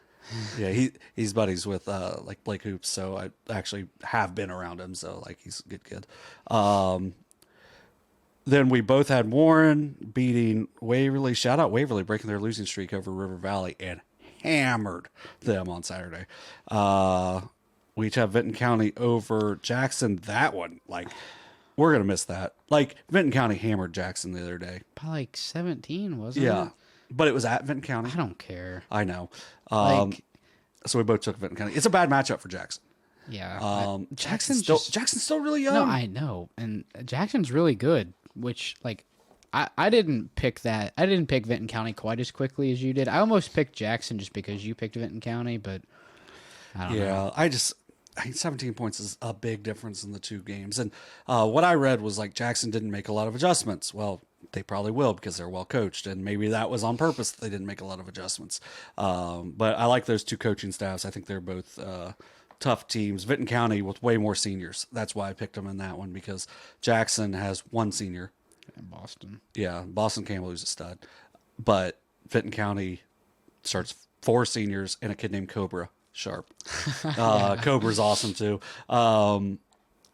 Yeah, he's buddies with like Blake Hoops, so I actually have been around him, so like he's a good kid. Then we both had Warren beating Waverly. Shout out Waverly breaking their losing streak over River Valley and hammered them on Saturday. We each have Vinton County over Jackson. That one, like, we're going to miss that. Like, Vinton County hammered Jackson the other day. By like 17, wasn't it? Yeah. But it was at Vinton County. I don't care. I know. Like, so we both took Vinton County. It's a bad matchup for Jackson. Yeah. Jackson's still really young. No, I know. And Jackson's really good, which, like, I didn't pick that. I didn't pick Vinton County quite as quickly as you did. I almost picked Jackson just because you picked Vinton County, but I don't know. I think 17 points is a big difference in the two games. And what I read was like Jackson didn't make a lot of adjustments. Well, they probably will because they're well coached, and maybe that was on purpose that they didn't make a lot of adjustments. But I like those two coaching staffs. I think they're both tough teams. Vinton County with way more seniors. That's why I picked them in that one, because Jackson has one senior. And Boston. Yeah, Boston Campbell, who's a stud. But Vinton County starts 4 seniors and a kid named Cobra Sharp. Cobra's awesome too.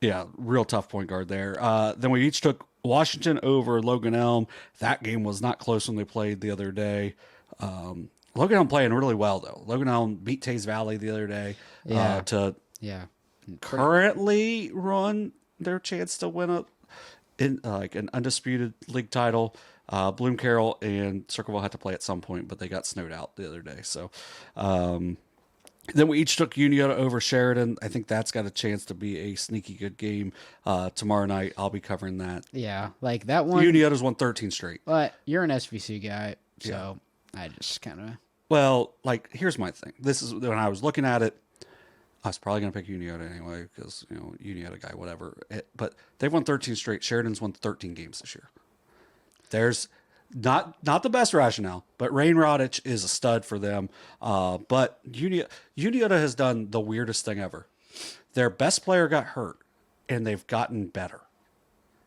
Yeah, real tough point guard there. Then we each took Washington over Logan Elm. That game was not close when they played the other day. Logan Elm playing really well though. Logan Elm beat Taze Valley the other day to currently run their chance to win like an undisputed league title. Bloom Carroll and Circleville had to play at some point, but they got snowed out the other day. So then we each took Uniota over Sheridan. I think that's got a chance to be a sneaky good game tomorrow night. I'll be covering that. Yeah, like that one. Uniota's won 13 straight. But you're an SVC guy, so I just kind of. Well, like, here's my thing. This is when I was looking at it. I was probably going to pick Uniota anyway because, Uniota guy, whatever. But they've won 13 straight. Sheridan's won 13 games this year. There's not the best rationale, but Rain Rodich is a stud for them. But Uniota has done the weirdest thing ever. Their best player got hurt, and they've gotten better.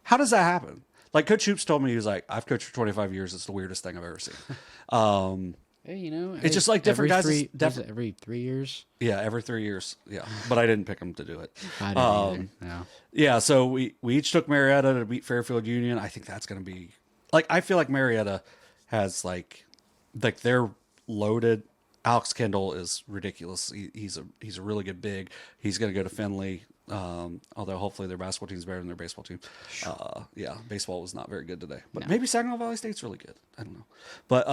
How does that happen? Like, Coach Hoops told me, he was like, I've coached for 25 years. It's the weirdest thing I've ever seen. Hey, it's just like different guys. Every 3 years? Yeah, every 3 years. Yeah, but I didn't pick them to do it. I didn't either. No. Yeah, so we each took Marietta to beat Fairfield Union. I think that's going to be like, I feel like Marietta has like they're loaded. Alex Kendall is ridiculous. He's a really good big. He's going to go to Findlay. Although hopefully their basketball team is better than their baseball team. Yeah, baseball was not very good today, but maybe Saginaw Valley State's really good. I don't know, but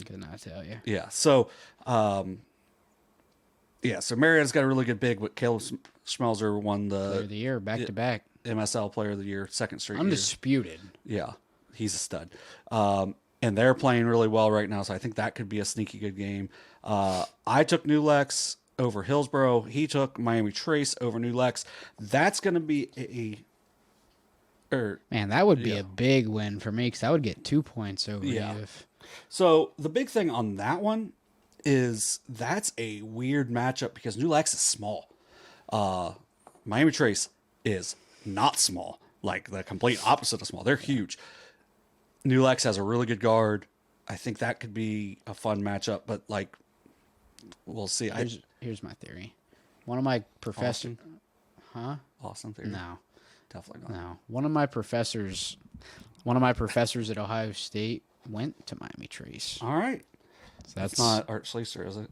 could not tell you. Yeah, so so Marietta's got a really good big, but Caleb Schmelzer won the Player of the Year back to back. MSL Player of the Year, second straight Undisputed. year. Yeah, he's a stud. And they're playing really well right now, so I think that could be a sneaky good game. I took New Lex over Hillsboro. He took Miami Trace over New Lex. That's going to be man, that would be a big win for me because I would get 2 points over you. So the big thing on that one is that's a weird matchup because New Lex is small. Miami Trace is not small, like the complete opposite of small. They're huge. New Lex has a really good guard. I think that could be a fun matchup, but like, we'll see. Here's my theory. One of my professors... Huh? Awesome theory. No. Definitely not. No. One of my professors at Ohio State went to Miami Trace. All right. So that's not Art Schleister, is it?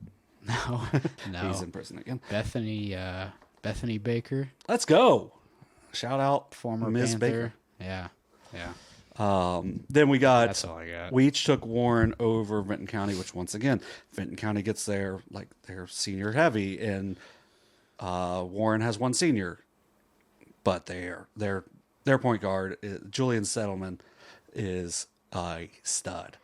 No. No. He's in prison again. Bethany Baker. Let's go. Shout out former Ms. Panther. Baker. Yeah. Yeah. Then we got. That's all I got. We each took Warren over Vinton County, which once again, Vinton County gets their senior heavy, and Warren has one senior, but their point guard Julian Settleman is a stud.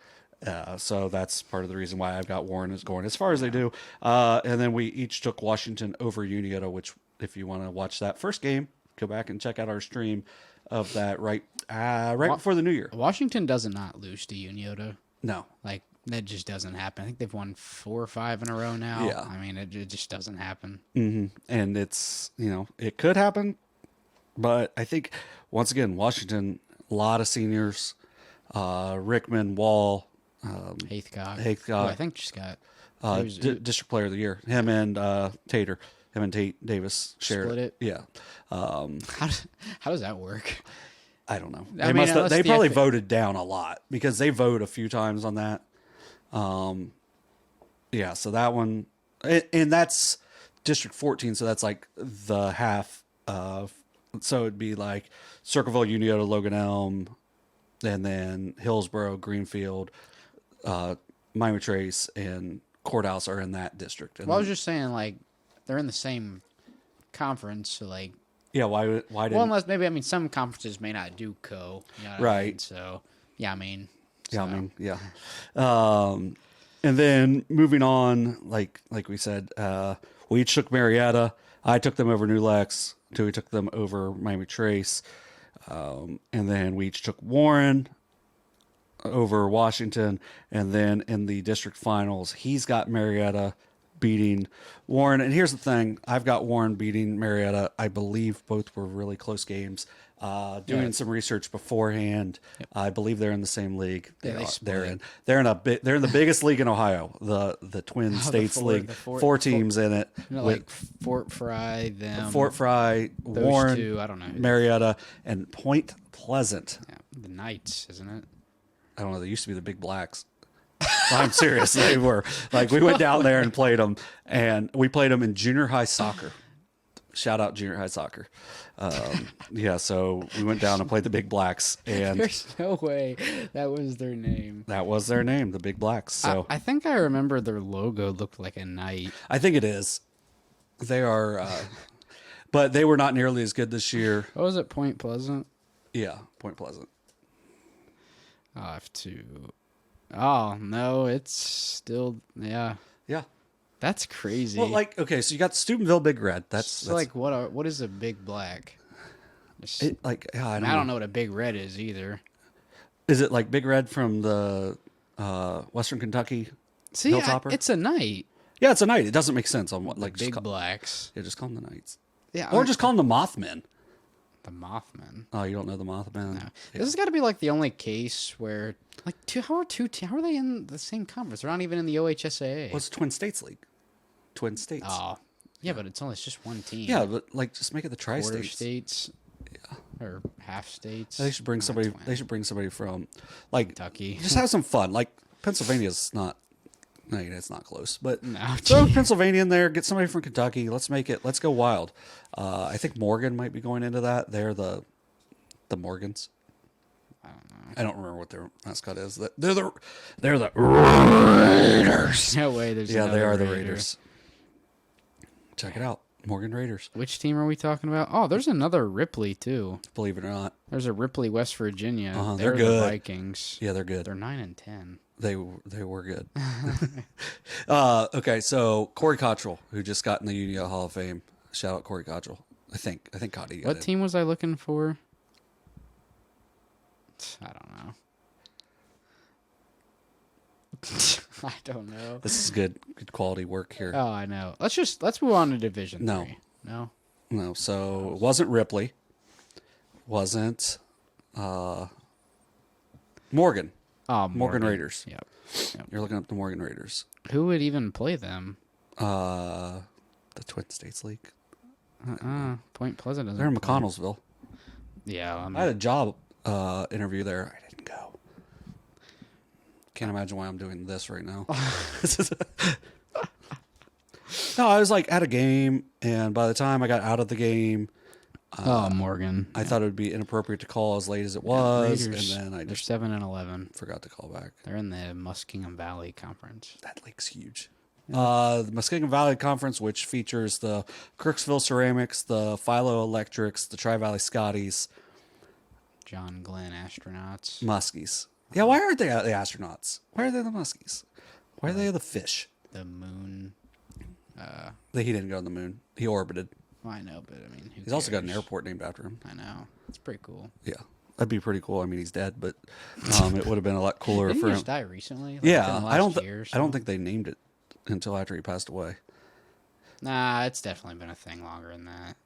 So that's part of the reason why I've got Warren is going as far as they do. And then we each took Washington over Uniota, which if you want to watch that first game, go back and check out our stream of that right before the new year. Washington does not lose to Uniota. No. Like, that just doesn't happen. I think they've won 4 or 5 in a row now. Yeah. I mean, it just doesn't happen. Mm-hmm. And it's, it could happen, but I think, once again, Washington, a lot of seniors, Rickman, Wall, Haithcock. Who I think just got District Player of the Year. Him and Tater. Him and Tate Davis shared Split it. Yeah. How does that work? I don't know. They Probably voted down a lot because they vote a few times on that. Yeah, so that one, and that's District 14, so that's like the half of, so it'd be like Circleville, Unioto, Logan Elm, and then Hillsborough, Greenfield, Miami Trace, and Courthouse are in that district. And well, I was just saying, like, they're in the same conference, so like. Yeah, why didn't? Well, unless maybe some conferences may not do co. You know what right. I mean? So yeah, And then moving on, like we said, we each took Marietta. I took them over New Lex. Dewey took them over Miami Trace. And then we each took Warren over Washington. And then in the district finals, he's got Marietta beating Warren. And here's the thing. I've got Warren beating Marietta. I believe both were really close games. Doing some research beforehand, yep. I believe they're in the same league. They're in the biggest league in Ohio, the Twin States League. Four teams in it. Like Fort Fry, Warren, two, I don't know, Marietta, and Point Pleasant. Yeah, the Knights, isn't it? I don't know. They used to be the Big Blacks. I'm serious. They were like, we went down there and played them, and we played them in junior high soccer. Shout out junior high soccer. So we went down and played the Big Blacks, and there's no way that was their name. That was their name, the Big Blacks. So I think I remember their logo looked like a knight. I think it is. They are, but they were not nearly as good this year. What was it? Point Pleasant. Yeah, Point Pleasant. I'll have to. Oh no, it's still Yeah. That's crazy. Well, like, okay, so you got Steubenville Big Red. That's like what is a Big Black? I don't know what a Big Red is either. Is it like Big Red from the Western Kentucky Hilltopper? It's a knight. Yeah, it's a knight. It doesn't make sense on what like Big Blacks. Yeah, just call them the Knights. Yeah, or just call them the Mothmen. The Mothmen. Oh, you don't know the Mothmen? No. Yeah. This has got to be like the only case where like how are they in the same conference? They're not even in the OHSAA. Well, it's Twin States League. Twin States. Oh, yeah, but it's just one team. Yeah, but like just make it the tri-states. Quarter states. Yeah. Or half states. They should bring somebody. They should bring somebody from like Kentucky. Just have some fun. Like Pennsylvania's not. No, it's not close. But no, throw Pennsylvania in there. Get somebody from Kentucky. Let's make it. Let's go wild. I think Morgan might be going into that. They're the Morgans. I don't know. I don't remember what their mascot is. They're the Raiders. No way. There's they are Raider. the Raiders. Check it out. Morgan Raiders. Which team are we talking about? Oh, there's another Ripley, too. Believe it or not. There's a Ripley, West Virginia. They're good. The Vikings. Yeah, they're good. They're 9-10. They were good. Okay, so Corey Cottrell, who just got in the Unio Hall of Fame. Shout out Corey Cottrell. I think Cotty got What in. team was I looking for? I don't know. I don't know. This is good quality work here. Oh, I know. Let's move on to Division 3. No. So it wasn't Ripley. Wasn't Morgan. Oh, Morgan Raiders. Yep. You're looking up the Morgan Raiders. Who would even play them? The Twin States League. Point Pleasant doesn't. They're in McConnellsville. Yeah, I had a job interview there. I didn't go. Can't imagine why I'm doing this right now. No, I was like at a game, and by the time I got out of the game, Morgan. I thought it would be inappropriate to call as late as it was, Raiders, and then they're 7-11. Forgot to call back. They're in the Muskingum Valley Conference. That league's huge. The Muskingum Valley Conference, which features the Crooksville Ceramics, the Philo Electrics, the Tri-Valley Scotties, John Glenn Astronauts, Muskies. Yeah, why aren't they the astronauts? Why are they the Muskies? Why are they the fish? The moon. He didn't go on the moon. He orbited. Well, I know, but I mean, he's also got an airport named after him. I know. It's pretty cool. Yeah, that'd be pretty cool. I mean, he's dead, but it would have been a lot cooler Didn't for he him. just die recently? Like Yeah, I don't think they named it until after he passed away. Nah, it's definitely been a thing longer than that.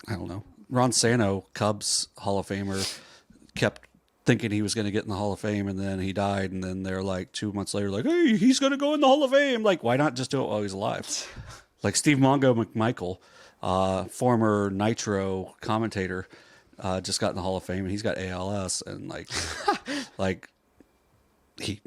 I don't know. Ron Sano, Cubs Hall of Famer, kept thinking he was going to get in the Hall of Fame, and then he died, and then they're like 2 months later, like, hey, he's going to go in the Hall of Fame. Like, why not just do it while he's alive? Like Steve Mongo McMichael, former Nitro commentator, just got in the Hall of Fame, and he's got ALS, and like he.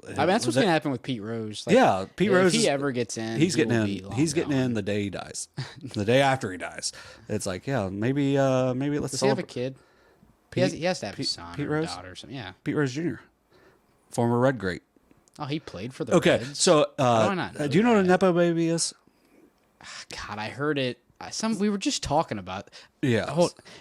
I mean, that's what's going to happen with Pete Rose. Like, yeah, Pete Rose. If he ever gets in, he's getting in. He's getting in the day he dies, the day after he dies. It's like, yeah, maybe let's. Does he have a kid? He has to have a son Pete or Rose? a daughter or something. Yeah, Pete Rose Jr., former Red Great. Oh, he played for the Reds? So How do I not know do you know what a that? Nepo baby is? God, I heard it. We were just talking about. Yeah,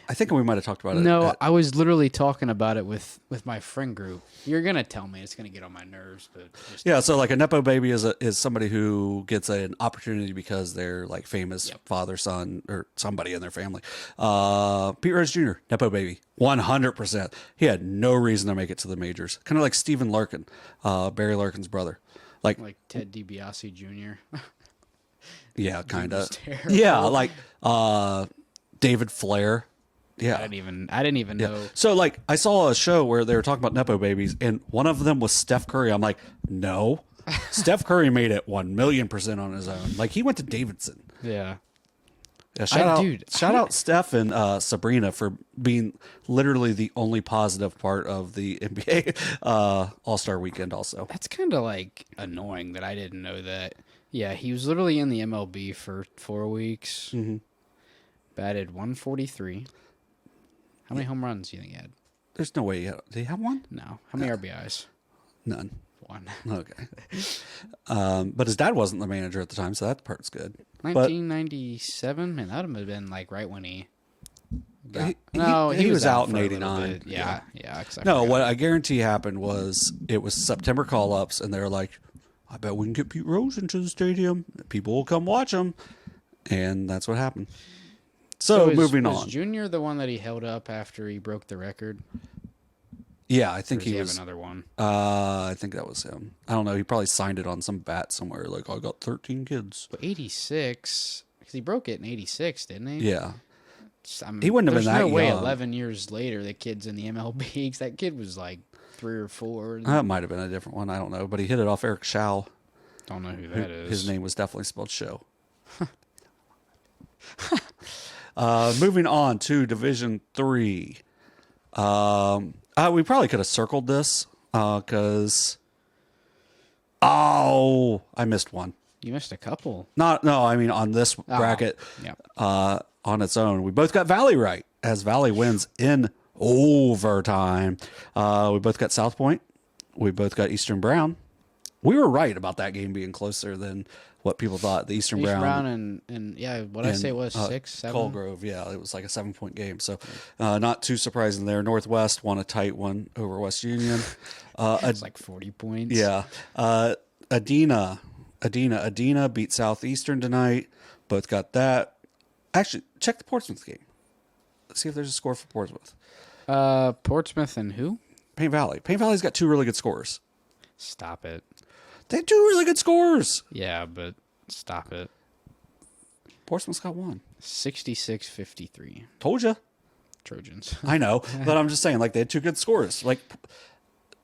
I think we might have talked about it. No, I was literally talking about it with my friend group. You're gonna tell me it's gonna get on my nerves, but yeah. So like a Nepo baby is somebody who gets an opportunity because they're like famous father, son, or somebody in their family. Pete Rose Jr., Nepo baby, 100%. He had no reason to make it to the majors. Kind of like Stephen Larkin, Barry Larkin's brother. Like Ted DiBiase Jr. Yeah, kind of. Yeah, like David Flair. Yeah, I didn't even know. So like, I saw a show where they were talking about Nepo babies, and one of them was Steph Curry. I'm like, no, Steph Curry made it 1,000,000% on his own. Like he went to Davidson. Yeah. Yeah, shout out Steph and Sabrina for being literally the only positive part of the NBA All-Star Weekend. Also, That's kind of like annoying that I didn't know that. Yeah, he was literally in the MLB for 4 weeks. Mm-hmm. Batted 143. How many home runs do you think he had? There's no way he had. Did he have one? No. How many RBIs? None. One. Okay. But his dad wasn't the manager at the time, so that part's good. 1997? Man, that would have been like right when he he was out in for a little 89. bit. Yeah. No, what I guarantee happened was it was September call-ups, and they were like, I bet we can get Pete Rose into the stadium. People will come watch him. And that's what happened. So moving on. Was Junior the one that he held up after he broke the record? Yeah, I think Or does he have was. another one. I think that was him. I don't know. He probably signed it on some bat somewhere. Like, I got 13 kids. But 86, because he broke it in 86, didn't he? Yeah. He wouldn't have been that young. There's no way young. 11 years later the kid's in the MLB. 'Cause that kid was like 3 or 4. That might have been a different one. I don't know. But he hit it off Eric Schau. Don't know who that is. His name was definitely spelled Show. Moving on to Division 3. We probably could have circled this because I missed one. You missed a couple. I mean on this bracket on its own. We both got Valley right as Valley wins in overtime. We both got South Point. We both got Eastern Brown. We were right about that game being closer than what people thought. The Eastern Brown and I say it was 6, 7. Coal Grove, yeah, it was like a 7-point game. So not too surprising there. Northwest won a tight one over West Union. It's like 40 points. Yeah. Adina beat Southeastern tonight. Both got that. Actually, check the Portsmouth game. Let's see if there's a score for Portsmouth. Portsmouth and who? Paint Valley. Paint Valley's got 2 really good scores. Stop it. They had 2 really good scores. Yeah, but stop it. Portsmouth's got 1. 66-53. Told you. Trojans. I know, but I'm just saying, like, they had 2 good scores. Like,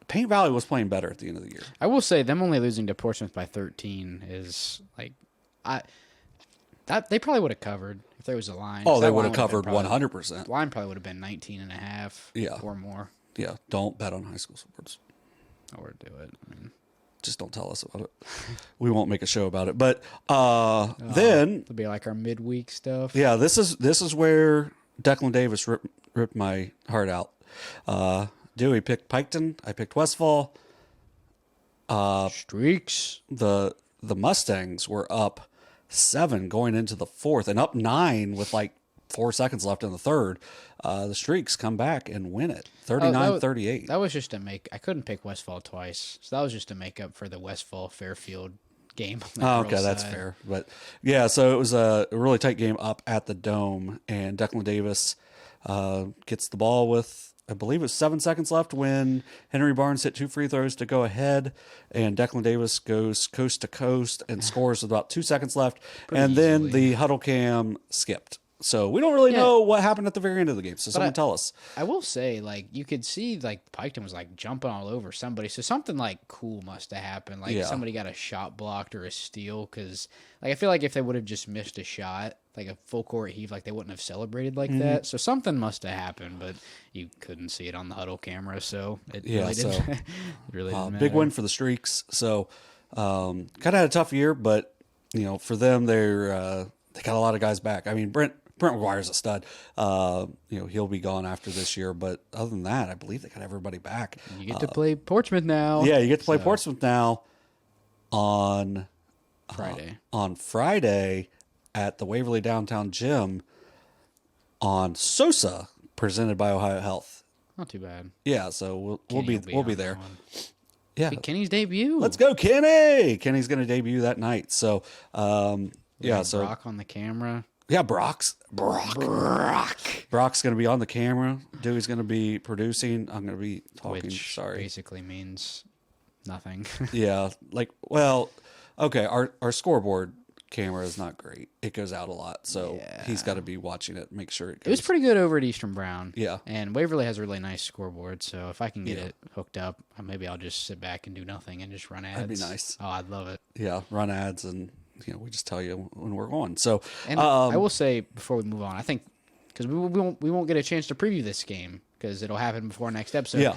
Paint Valley was playing better at the end of the year. I will say them only losing to Portsmouth by 13 is like, they probably would have covered if there was a line. Oh, they would have covered 100%. Line probably would have been 19.5 or more. Yeah, don't bet on high school sports. Or do it. I mean, just don't tell us about it. We won't make a show about it. But then it'll be like our midweek stuff. Yeah, this is where Declan Davis ripped my heart out. Dewey picked Piketon. I picked Westfall. Streaks. The Mustangs were up 7 going into the 4th and up 9 with like 4 seconds left in the 3rd. The Streaks come back and win it 39-38. That was just I couldn't pick Westfall twice. So that was just to make up for the Westfall Fairfield game. Okay, that's fair. But yeah, so it was a really tight game up at the Dome, and Declan Davis gets the ball with, I believe it was 7 seconds left when Henry Barnes hit 2 free throws to go ahead, and Declan Davis goes coast to coast and scores with about 2 seconds left. And then the huddle cam skipped. So we don't really know what happened at the very end of the game. So someone tell us. I will say, like, you could see, like, Piketon was, like, jumping all over somebody. So something, like, cool must have happened. Like, somebody got a shot blocked or a steal. Because, like, I feel like if they would have just missed a shot, like a full court heave, like, they wouldn't have celebrated like that. So something must have happened. But you couldn't see it on the huddle camera. So it really didn't, it really didn't matter. Big win for the Streaks. So kind of had a tough year. But, you know, for them, they got a lot of guys back. I mean, Brent McGuire's a stud. You know, he'll be gone after this year. But other than that, I believe they got everybody back. You get to play Portsmouth now. Yeah, you get to play Portsmouth now on Friday. On Friday at the Waverly Downtown Gym on SOSA, presented by Ohio Health. Not too bad. Yeah, so we'll be there. Yeah, Kenny's debut. Let's go, Kenny! Kenny's going to debut that night. So, so Brock on the camera. Yeah, Brock's going to be on the camera. Dewey's going to be producing. I'm going to be talking. Which basically means nothing. Yeah, like, well, okay, our scoreboard camera is not great. It goes out a lot, so he's got to be watching it, make sure it goes. It was pretty good over at Eastern Brown. Yeah. And Waverly has a really nice scoreboard, so if I can get it hooked up, maybe I'll just sit back and do nothing and just run ads. That'd be nice. Oh, I'd love it. Yeah, run ads and, you know, we just tell you when we're going. So, and I will say before we move on, I think because we won't get a chance to preview this game because it'll happen before next episode. Yeah.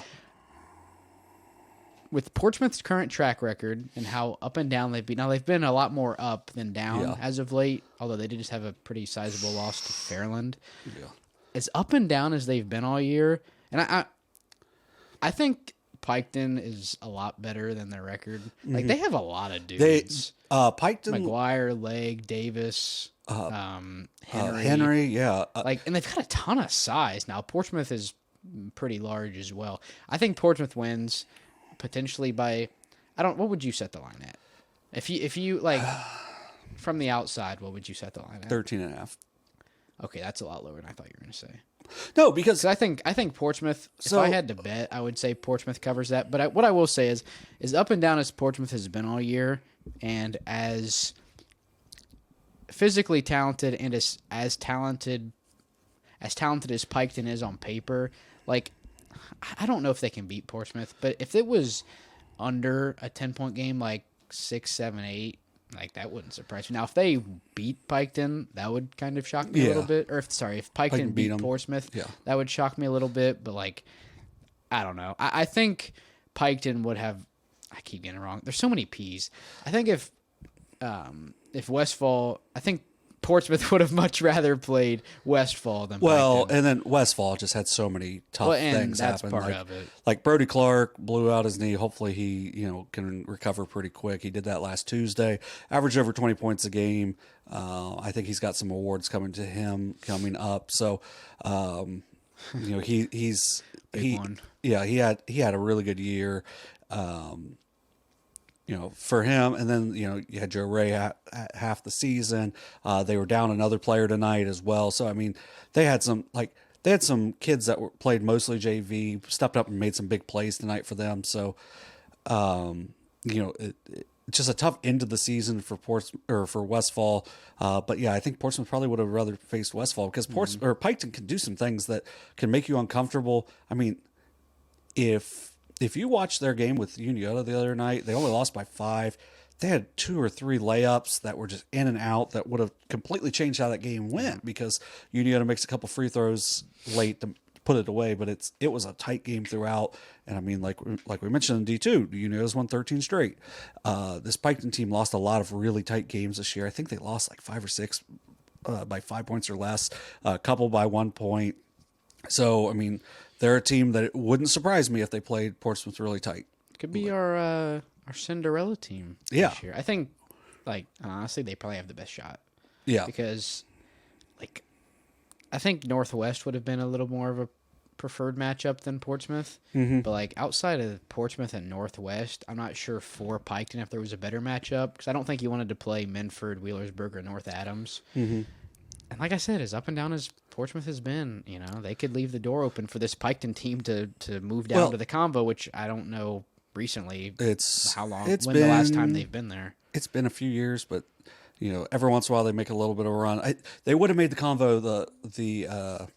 With Portsmouth's current track record and how up and down they've been, now they've been a lot more up than down as of late. Although they did just have a pretty sizable loss to Fairland. Yeah. As up and down as they've been all year, and I think Piketon is a lot better than their record. Like they have a lot of dudes. Piketon, McGuire, Legg, Davis, Henry, yeah. And they've got a ton of size. Now Portsmouth is pretty large as well. I think Portsmouth wins potentially by what would you set the line at? If you like from the outside, what would you set the line at? 13.5. Okay, that's a lot lower than I thought you were going to say. No, because I think Portsmouth. So, if I had to bet, I would say Portsmouth covers that. But what I will say is up and down as Portsmouth has been all year, and as physically talented and as talented as Piketon is on paper, like I don't know if they can beat Portsmouth. But if it was under a 10-point game, like 6, 7, 8. Like, that wouldn't surprise me. Now, if they beat Piketon, that would kind of shock me a little bit. Or if Piketon beat Portsmouth, that would shock me a little bit. But, like, I don't know. I think Piketon would have... I keep getting it wrong. There's so many P's. I think if Westfall... I think Portsmouth would have much rather played Westfall than Piketon. And then Westfall just had so many tough things happen. Part of it. Like Brody Clark blew out his knee. Hopefully he, can recover pretty quick. He did that last Tuesday. Averaged over 20 points a game. I think he's got some awards coming coming up. So, he's Big one. Yeah, he had a really good year. For him, and then, you had Joe Ray half the season. They were down another player tonight as well. So, I mean, they had some kids that played mostly JV, stepped up and made some big plays tonight for them. So, it's just a tough end of the season for Westfall. But yeah, I think Portsmouth probably would have rather faced Westfall because Piketon can do some things that can make you uncomfortable. I mean, if you watch their game with Uniota the other night, they only lost by 5. They had 2 or 3 layups that were just in and out that would have completely changed how that game went because Uniota makes a couple free throws late to put it away, but it was a tight game throughout. And I mean, like we mentioned in D2, Uniota's won 13 straight. This Piketon team lost a lot of really tight games this year. I think they lost like 5 or 6 by 5 points or less, a couple by 1 point. So, I mean, they're a team that it wouldn't surprise me if they played Portsmouth really tight. Could be our Cinderella team this year. I think, honestly, they probably have the best shot. Yeah. Because, I think Northwest would have been a little more of a preferred matchup than Portsmouth. Mm-hmm. But, outside of Portsmouth and Northwest, I'm not sure for Piketon if there was a better matchup. Because I don't think you wanted to play Minford, Wheelersburg, or North Adams. Mm-hmm. And like I said, as up and down as Portsmouth has been, they could leave the door open for this Piketon team to move down to the combo, which I don't know recently the last time they've been there. It's been a few years, but every once in a while they make a little bit of a run. They would have made the convo the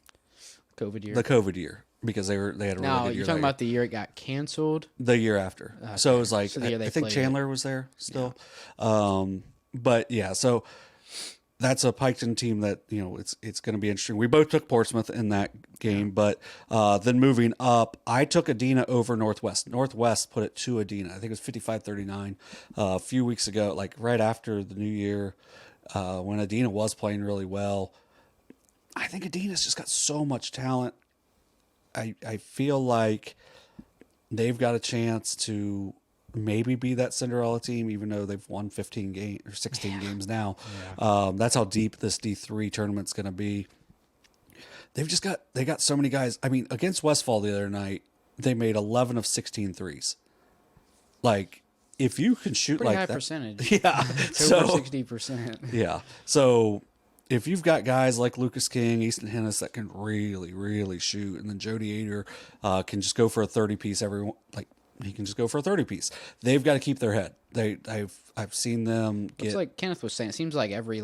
COVID year because they had a really good year. You're talking about the year it got canceled? The year after. Okay. So it was like, I think Chandler was there still. Yeah. But yeah, so that's a Piketon team that, it's going to be interesting. We both took Portsmouth in that game, but then moving up, I took Adena over Northwest. Northwest put it to Adena. I think it was 55-39 a few weeks ago, like right after the new year, when Adena was playing really well. I think Adena's just got so much talent. I feel like they've got a chance to maybe be that Cinderella team, even though they've won 15 games or 16 games now. Yeah. That's how deep this D3 tournament's going to be. They got so many guys. I mean, against Westfall the other night, they made 11 of 16 threes. Like, if you can shoot pretty like high that, percentage. Yeah, it's over 60%. Yeah, so if you've got guys like Lucas King, Easton Hennis that can really, really shoot, and then Jody Ader can just go for a 30-piece he can just go for a 30-piece. They've got to keep their head. I've seen them get. It's like Kenneth was saying. It seems like every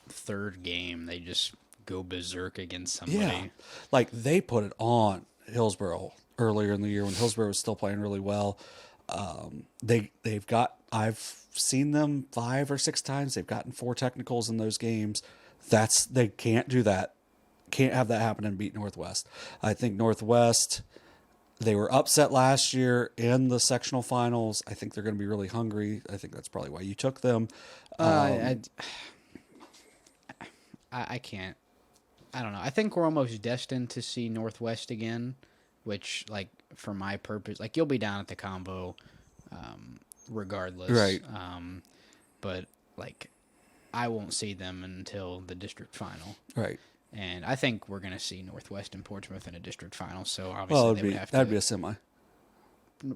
third game they just go berserk against somebody. Yeah, like they put it on Hillsborough earlier in the year when Hillsborough was still playing really well. They've got. I've seen them 5 or 6 times. They've gotten 4 technicals in those games. They can't do that. Can't have that happen and beat Northwest. I think Northwest, they were upset last year in the sectional finals. I think they're going to be really hungry. I think that's probably why you took them. I can't. I don't know. I think we're almost destined to see Northwest again, which, for my purpose, you'll be down at the combo regardless. Right. But, I won't see them until the district final. Right. And I think we're going to see Northwest and Portsmouth in a district final, so obviously that'd be a semi.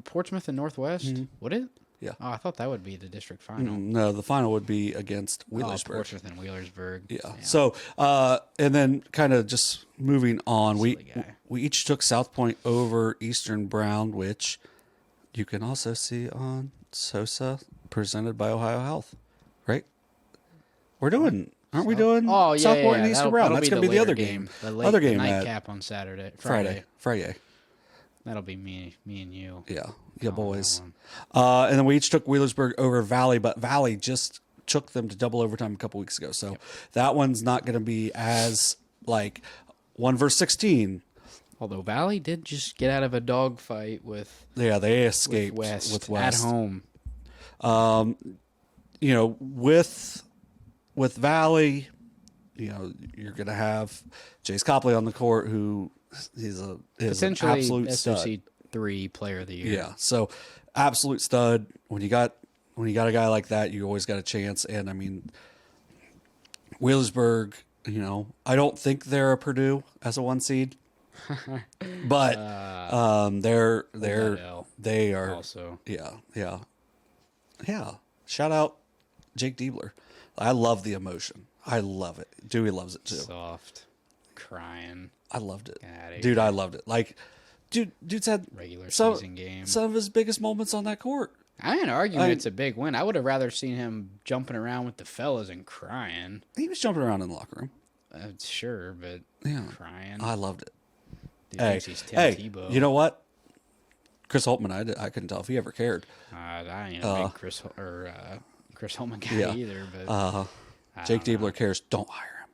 Portsmouth and Northwest? Mm-hmm. Would it? Yeah. Oh, I thought that would be the district final. No, the final would be against Wheelersburg. Portsmouth and Wheelersburg. Yeah. So, and then kind of just moving on, we each took South Point over Eastern Brown, which you can also see on SOSA, presented by Ohio Health, right? Aren't we doing Southport and Eastern Brown? That's going to be the other game. The nightcap on Saturday. Friday. That'll be me and you. Yeah, boys. And then we each took Wheelersburg over Valley, but Valley just took them to double overtime a couple weeks ago. So that one's not going to be as 1 versus 16. Although Valley did just get out of a dogfight with. Yeah, they escaped with West at home. With Valley, you're going to have Jace Copley on the court, who is an absolute stud. SOC 3 player of the year. Yeah, so absolute stud. When you got a guy like that, you always got a chance. And I mean, Wheelersburg, I don't think they're a Purdue as a 1 seed, but they are also. Yeah. Shout out Jake Diebler. I love the emotion. I love it. Dewey loves it too. Soft, crying. I loved it, dude. I loved it. Dude's had regular season game. Some of his biggest moments on that court. I ain't arguing it's a big win. I would have rather seen him jumping around with the fellas and crying. He was jumping around in the locker room. Sure, but crying. I loved it. Dude thinks he's Tim Tebow. You know what? Chris Holtman, I couldn't tell if he ever cared. I ain't a big Chris Holtman guy either, but Jake Diebler cares. Don't hire him.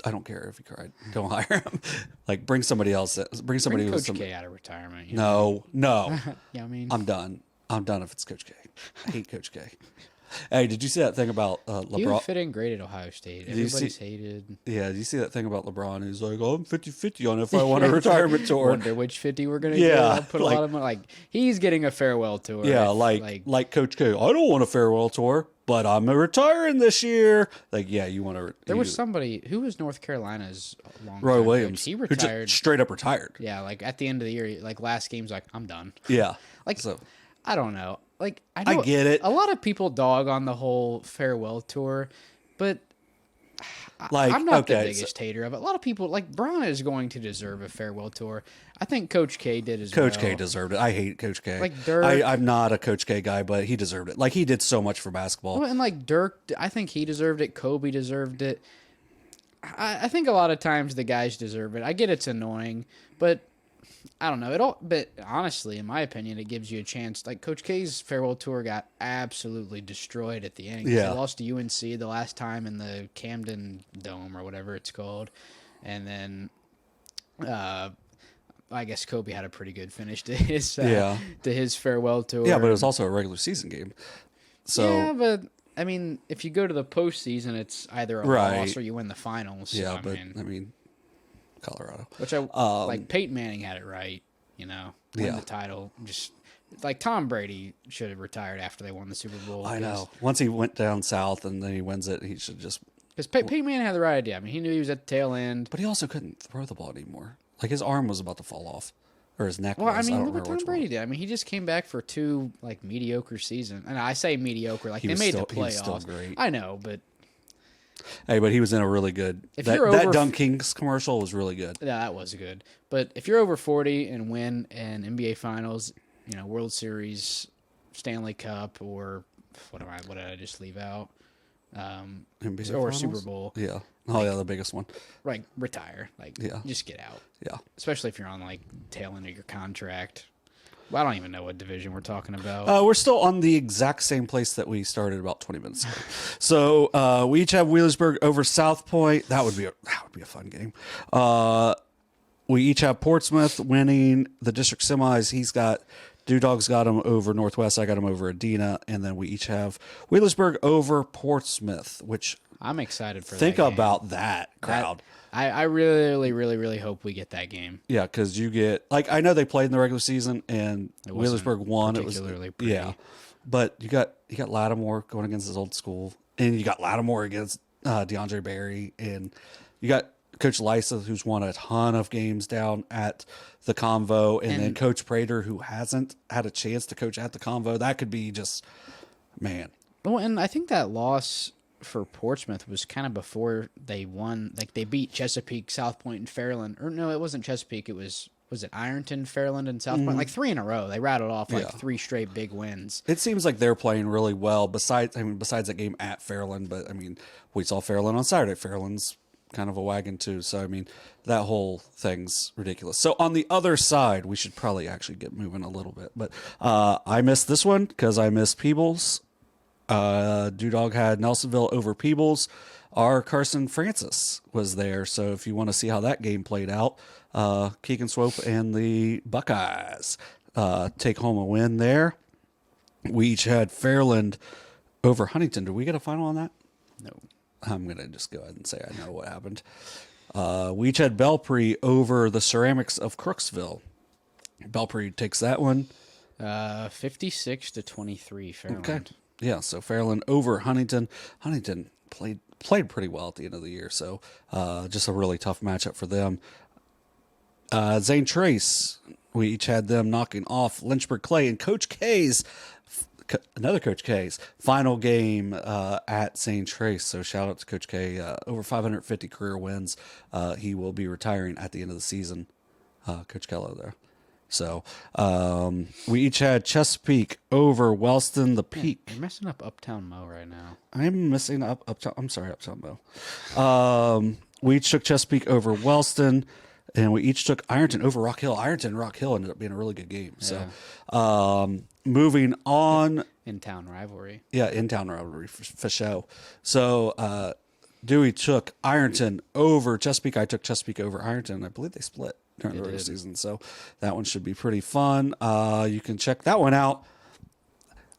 I don't care if he cried. Don't hire him. Bring somebody else. Bring somebody who's Coach K out of retirement. No. Yeah, I mean, I'm done if it's Coach K. I hate Coach K. Hey, did you see that thing about LeBron? He would fit in great at Ohio State. Everybody's hated. Yeah, did you see that thing about LeBron? He's like, I'm 50-50 on if I want a retirement tour. Wonder which 50 we're going to get. I'll put a lot of money. He's getting a farewell tour. Yeah, like Coach K. I don't want a farewell tour, but I'm retiring this year. You want to. There was somebody who was North Carolina's long Roy Williams. He retired. Who straight up retired. Yeah, at the end of the year, last game's I'm done. Yeah. I don't know. I get it. A lot of people dog on the whole farewell tour, but Like, I'm not the biggest hater of it. A lot of people, like, Braun is going to deserve a farewell tour. I think Coach K did as well. Coach K deserved it. I hate Coach K. Like Dirk. I'm not a Coach K guy, but he deserved it. Like, he did so much for basketball. Well, and like Dirk, I think he deserved it. Kobe deserved it. I think a lot of times the guys deserve it. I get it's annoying, but I don't know. But honestly, in my opinion, it gives you a chance. Like Coach K's farewell tour got absolutely destroyed at the end. Yeah. He lost to UNC the last time in the Camden Dome or whatever it's called. And then I guess Kobe had a pretty good finish to his farewell tour. Yeah, but it was also a regular season game. So yeah, but I mean, if you go to the postseason, it's either a loss or you win the finals. So, yeah, I mean, Colorado. Which like Peyton Manning had it right, win the title. Just like Tom Brady should have retired after they won the Super Bowl. I know. Once he went down south and then he wins it, he should just. Because Peyton Manning had the right idea. I mean, he knew he was at the tail end, but he also couldn't throw the ball anymore. Like his arm was about to fall off, or his neck. Well, I mean, look what Tom Brady did. I mean, he just came back for 2 like mediocre seasons, and I say mediocre, like they made the playoffs. He was still great. I know, but. Hey, but he was in a really good. That Dunk Kings commercial was really good. Yeah, that was good. But if you're over 40 and win an NBA Finals, World Series, Stanley Cup, or what did I just leave out? NBA or Finals? Super Bowl. Yeah. Oh, yeah, the biggest one. Like retire. Like just get out. Yeah. Especially if you're on like tail end of your contract. Well, I don't even know what division we're talking about. We're still on the exact same place that we started about 20 minutes ago. So we each have Wheelersburg over South Point. That would be a fun game. We each have Portsmouth winning the district semis. Dewdog's got him over Northwest. I got him over Adena, and then we each have Wheelersburg over Portsmouth. Which I'm excited for. Think about that crowd. I really, really, really hope we get that game. Yeah, because you get I know they played in the regular season and Wheelersburg won. Particularly pretty. Yeah, but you got Lattimore going against his old school, and you got Lattimore against DeAndre Berry, and you got Coach Lysa, who's won a ton of games down at the Convo, and then Coach Prater, who hasn't had a chance to coach at the Convo. That could be just man. Well, and I think that loss for Portsmouth was kind of before they won. Like they beat Chesapeake, South Point, and Fairland. Or no, it wasn't Chesapeake. It was it Ironton, Fairland, and South Point? Like 3 in a row. They rattled off 3 straight big wins. It seems like they're playing really well. Besides that game at Fairland, but I mean, we saw Fairland on Saturday. Fairland's kind of a wagon too. So I mean, that whole thing's ridiculous. So on the other side, we should probably actually get moving a little bit. But I missed this one because I missed Peebles. Dewdog had Nelsonville over Peebles. Our Carson Francis was there. So if you want to see how that game played out, Keegan Swope and the Buckeyes take home a win there. We each had Fairland over Huntington. Did we get a final on that? No. I'm going to just go ahead and say I know what happened. We each had Belpre over the Ceramics of Crooksville. Belpre takes that one. 56-23, Fairland. Okay. Yeah, so Fairland over Huntington. Huntington played pretty well at the end of the year, so just a really tough matchup for them. Zane Trace, we each had them knocking off Lynchburg Clay and another Coach K's final game at St. Trace. So shout out to Coach K. Over 550 career wins. He will be retiring at the end of the season. Coach Kello there. So we each had Chesapeake over Wellston, the Peak. You're messing up Uptown Mo right now. I'm messing up Uptown. I'm sorry, Uptown Mo. We each took Chesapeake over Wellston, and we each took Ironton over Rock Hill. Ironton and Rock Hill ended up being a really good game. Yeah. So moving on. In-town rivalry. Yeah, in-town rivalry for show. So Dewey took Ironton over Chesapeake. I took Chesapeake over Ironton. I believe they split during the regular season. So that one should be pretty fun. You can check that one out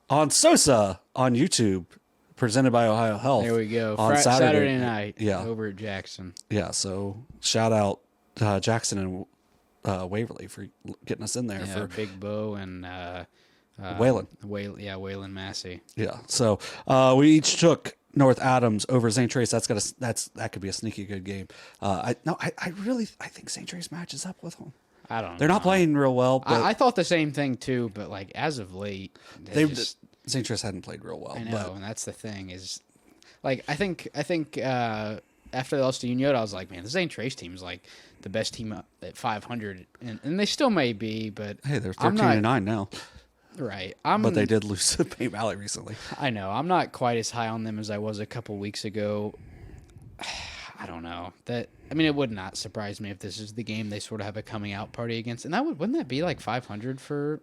on SOSA on YouTube, presented by Ohio Health. There we go. On Saturday night over at Jackson. Yeah, so shout out Jackson and Waverly for getting us in there. Yeah, for Big Bo and Wayland. Wayland Massey. Yeah, so we each took North Adams over St. Trace. That could be a sneaky good game. I think St. Trace matches up with them. I don't know. They're not playing real well. But I thought the same thing too, but like as of late, St. Trace hadn't played real well. I know, and that's the thing is, like I think after they lost to Uniota, I was like, man, this St. Trace team is like the best team at 500, and they still may be, but hey, they're 13-9 now. Right. But they did lose to Paint Valley recently. I know. I'm not quite as high on them as I was a couple weeks ago. I don't know. It would not surprise me if this is the game they sort of have a coming out party against. And wouldn't that be like 500 for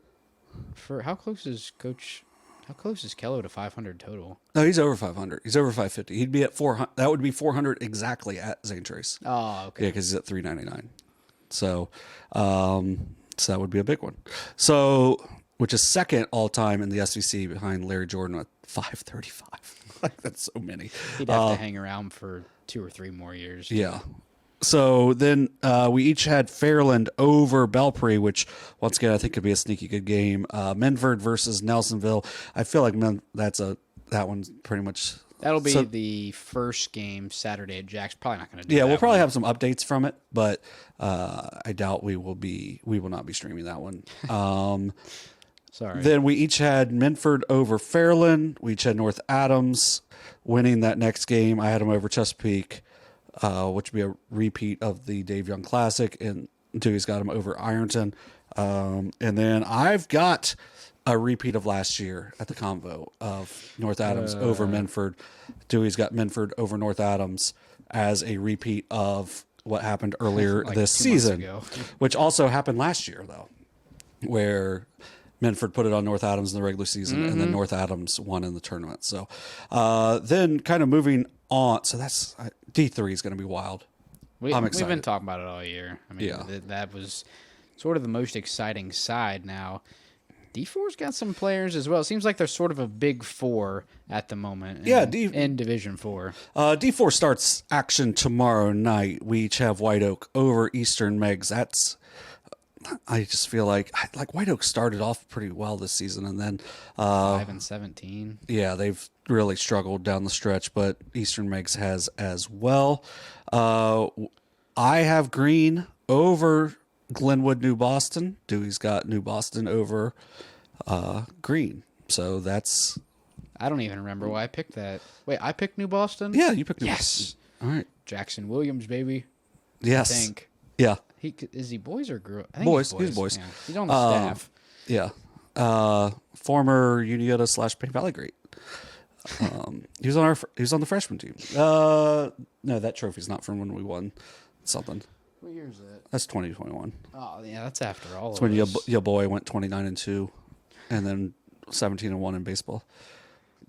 how close is Kello to 500 total? No, he's over 500. He's over 550. He'd be at 400. That would be 400 exactly at St. Trace. Oh, okay. Yeah, because he's at 399. So that would be a big one. So, which is second all time in the SEC behind Larry Jordan with 535. Like, that's so many. He'd have to hang around for 2 or 3 more years. Yeah. So then we each had Fairland over Belpre, which once again I think could be a sneaky good game. Menford versus Nelsonville. I feel like that one's pretty much. That'll be the first game Saturday at Jack's. Probably not going to do. Yeah, we'll probably have some updates from it, but I doubt we will not be streaming that one. Sorry. Then we each had Menford over Fairland. We each had North Adams winning that next game. I had them over Chesapeake, which would be a repeat of the Dave Young Classic, and Dewey's got him over Ironton. And then I've got a repeat of last year at the Convo of North Adams over Menford. Dewey's got Menford over North Adams as a repeat of what happened earlier like this 2 months season, ago. which also happened last year, though, where Menford put it on North Adams in the regular season, and then North Adams won in the tournament. So then kind of moving on. So that's D3 is going to be wild. I'm excited. We've been talking about it all year. That was sort of the most exciting side. Now, D4's got some players as well. It seems like they're sort of a big 4 at the moment in Division 4. D4 starts action tomorrow night. We each have White Oak over Eastern Megs. I just feel like White Oak started off pretty well this season, and then 5-17. Yeah, they've really struggled down the stretch, but Eastern Megs has as well. I have Green over Glenwood, New Boston. Dewey's got New Boston over Green. So that's. I don't even remember why I picked that. Wait, I picked New Boston? Yeah, you picked New Boston. All right. Jackson Williams, baby. Yes. I think. Yeah. Is he boys or girls? Boys. He's boys. Yeah. He's on the staff. Yeah. Former Uniota / Paint Valley great. He was on the freshman team. No, that trophy's not from when we won something. What year is that? That's 2021. Oh yeah, that's after all. That's when your boy went 29-2, and then 17-1 in baseball.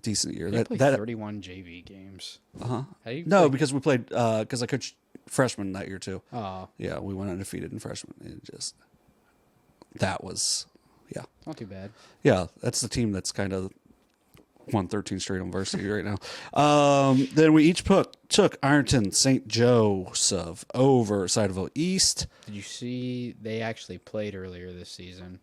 Decent year. That 31 JV games. No, because we played. Because I coached freshmen that year too. Oh yeah, we went undefeated in freshmen. That was not too bad. Yeah, that's the team that's kind of won 13 straight on varsity right now. Then we each took Ironton St. Joseph over Sideville East. Did you see they actually played earlier this season?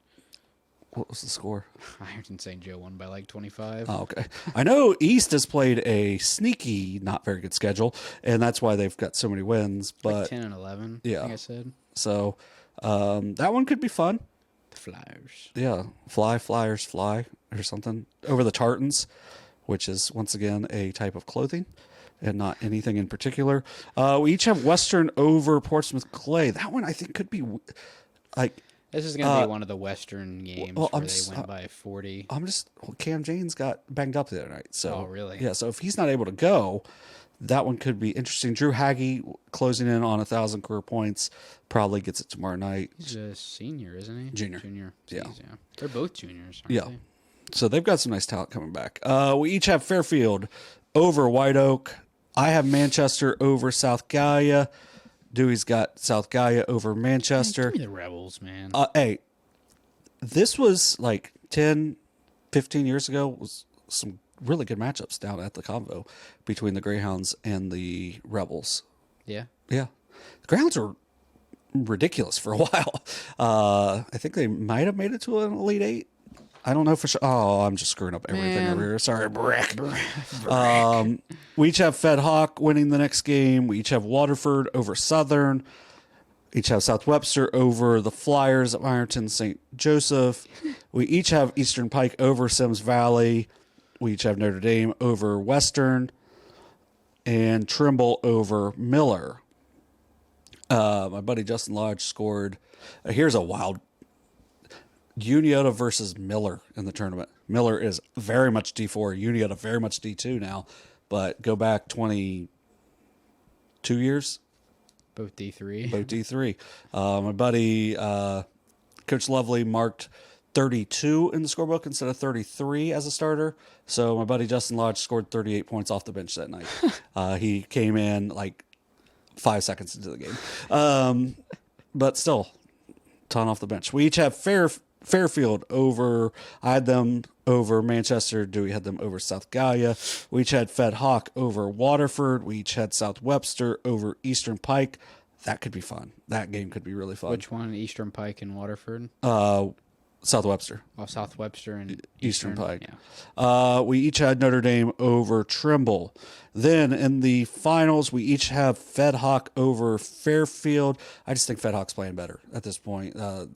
What was the score? Ironton St. Joe won by like 25. Oh, okay. I know East has played a sneaky, not very good schedule, and that's why they've got so many wins. But like 10 and 11, yeah. I think I said. So that one could be fun. The Flyers. Yeah. Flyers, fly, or something. Over the tartans, which is, once again, a type of clothing and not anything in particular. We each have Western over Portsmouth Clay. That one, I think, could be like... This is going to be one of the Western games where they win by 40. Cam Janes got banged up the other night. So, oh, really? Yeah, so if he's not able to go, that one could be interesting. Drew Hagee closing in on 1,000 career points. Probably gets it tomorrow night. He's a senior, isn't he? Junior. Yeah. They're both juniors, aren't yeah. they? So they've got some nice talent coming back. We each have Fairfield over White Oak. I have Manchester over South Gallia. Dewey's got South Gallia over Manchester. Give me the Rebels, man. Hey, this was like 10, 15 years ago. Was some really good matchups down at the Convo between the Greyhounds and the Rebels. Yeah. Yeah. The Greyhounds were ridiculous for a while. I think they might have made it to an Elite Eight. I don't know for sure. Oh, I'm just screwing up everything over here. Sorry, Brick. We each have Fed Hawk winning the next game. We each have Waterford over Southern. We each have South Webster over the Flyers of Ironton St. Joseph. We each have Eastern Pike over Sims Valley. We each have Notre Dame over Western. and Trimble over Miller. My buddy Justin Lodge scored. Here's a wild Uniota versus Miller in the tournament. Miller is very much D4. Uniota very much D2 now, but go back 22 years. Both D3. Both D3. My buddy Coach Lovely marked 32 in the scorebook instead of 33 as a starter. So my buddy Justin Lodge scored 38 points off the bench that night. He came in like 5 seconds into the game. But still, ton off the bench. We each have Fairfield over, I had them over Manchester. Dewey had them over South Gallia. We each had Fed Hawk over Waterford. We each had South Webster over Eastern Pike. That could be fun. That game could be really fun. Which one? Eastern Pike and Waterford? South Webster. Oh, South Webster and Eastern Pike. Yeah. We each had Notre Dame over Trimble. Then in the finals, we each have Fed Hawk over Fairfield. I just think Fed Hawk's playing better at this point. I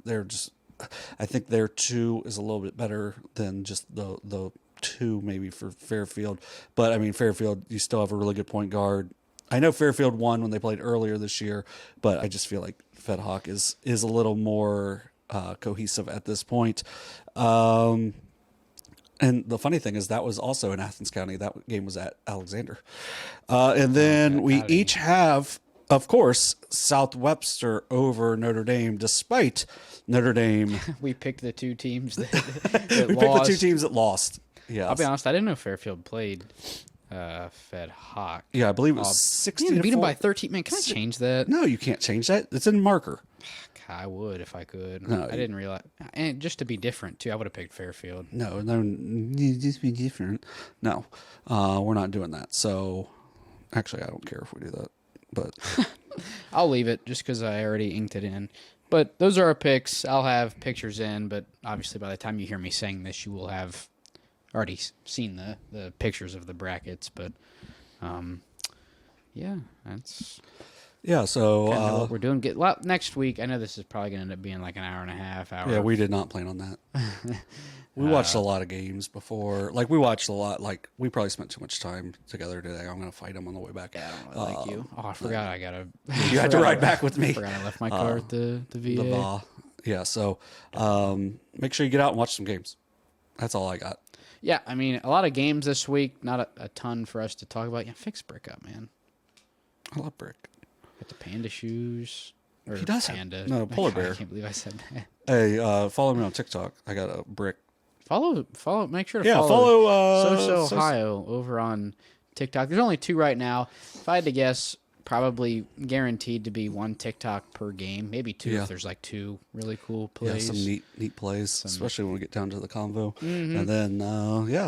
think their 2 is a little bit better than just the 2 maybe for Fairfield. But I mean, Fairfield, you still have a really good point guard. I know Fairfield won when they played earlier this year, but I just feel like Fed Hawk is a little more cohesive at this point. And the funny thing is that was also in Athens County. That game was at Alexander. And then we each have, of course, South Webster over Notre Dame, despite Notre Dame. We picked the 2 teams that we lost. picked the 2 teams that lost. Yeah, I'll be honest, I didn't know Fairfield played Fed Hawk. Yeah, I believe it was 16. You beat them by 13. Man, can I change that? No, you can't change that. It's in marker. I would if I could. No, I didn't realize. And just to be different, too, I would have picked Fairfield. No, just be different. No, we're not doing that. So, actually, I don't care if we do that. But I'll leave it just because I already inked it in. But those are our picks. I'll have pictures in, but obviously by the time you hear me saying this, you will have already seen the pictures of the brackets. But, yeah, that's... Yeah, so what we're doing. Next week, I know this is probably going to end up being like an hour and a half. Yeah, we did not plan on that. We watched a lot of games before. Like, we watched a lot. Like, we probably spent too much time together today. I'm going to fight him on the way back. Yeah, I don't really like you. Oh, I forgot I got to... You had to ride back with me. I forgot I left my car at the VA. Yeah, so make sure you get out and watch some games. That's all I got. Yeah, I mean, a lot of games this week. Not a ton for us to talk about. Yeah, fix Brick up, man. I love Brick. Got the panda shoes. Or he does panda. No, polar bear. I can't believe I said that. Hey, follow me on TikTok. I got a Brick. Follow. Make sure to follow SOSA Ohio over on TikTok. There's only 2 right now. If I had to guess, probably guaranteed to be 1 TikTok per game, maybe 2 if there's like 2 really cool plays. Yeah, some neat plays, especially when we get down to the convo. And then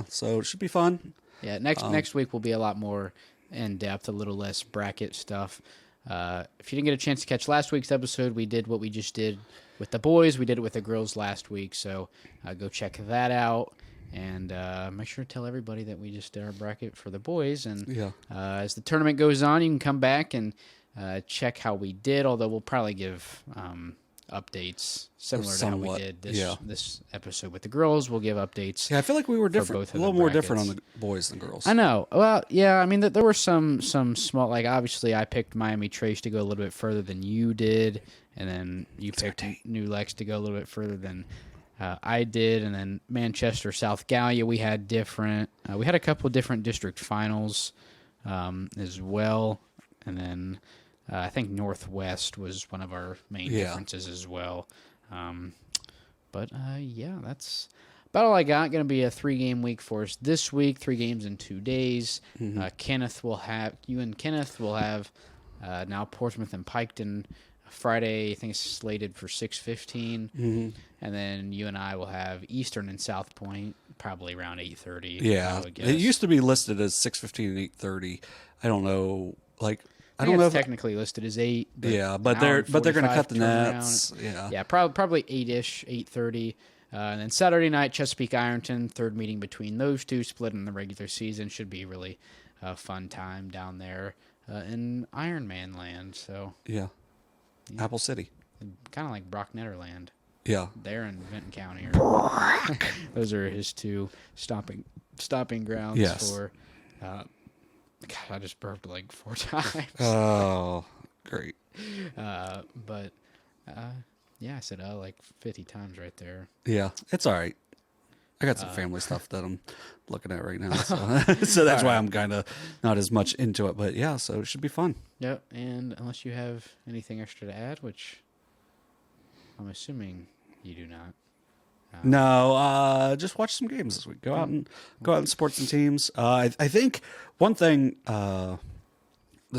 so it should be fun. Yeah, next week will be a lot more in depth, a little less bracket stuff. If you didn't get a chance to catch last week's episode, we did what we just did with the boys. We did it with the girls last week, so go check that out. And make sure to tell everybody that we just did our bracket for the boys. And as the tournament goes on, you can come back and check how we did, although we'll probably give updates similar to how we did this episode with the girls. We'll give updates. Yeah, I feel like we were different, a little more different on the boys than girls. I know. Well, yeah, I mean, there were some small, like obviously I picked Miami Trace to go a little bit further than you did, and then you picked New Lex to go a little bit further than I did, and then Manchester, South Gallia, we had different. We had a couple of different district finals as well, and then I think Northwest was one of our main differences as well. But that's about all I got. Going to be a 3-game week for us this week. 3 games in 2 days. Kenneth will have now Portsmouth and Piketon. Friday, I think it's slated for 6:15, and then you and I will have Eastern and South Point probably around 8:30. Yeah, it used to be listed as 6:15 and 8:30. I don't know, like I don't know if technically listed as 8. But they're going to cut the nets. Yeah, probably 8ish, 8:30. And then Saturday night, Chesapeake Ironton, 3rd meeting between those two, split in the regular season. Should be really a fun time down there in Ironman land. So Apple City. Kind of like Brock Netterland. Yeah. There in Benton County. Those are his 2 stopping grounds for God, I just burped like 4 times. Oh, great. But yeah, I said like 50 times right there. Yeah, it's all right. I got some family stuff that I'm looking at right now, so, so that's why I'm kind of not as much into it. But yeah, so it should be fun. Yep, and unless you have anything extra to add, which I'm assuming you do not. No, just watch some games this week. Go out and support some teams. I think one thing, the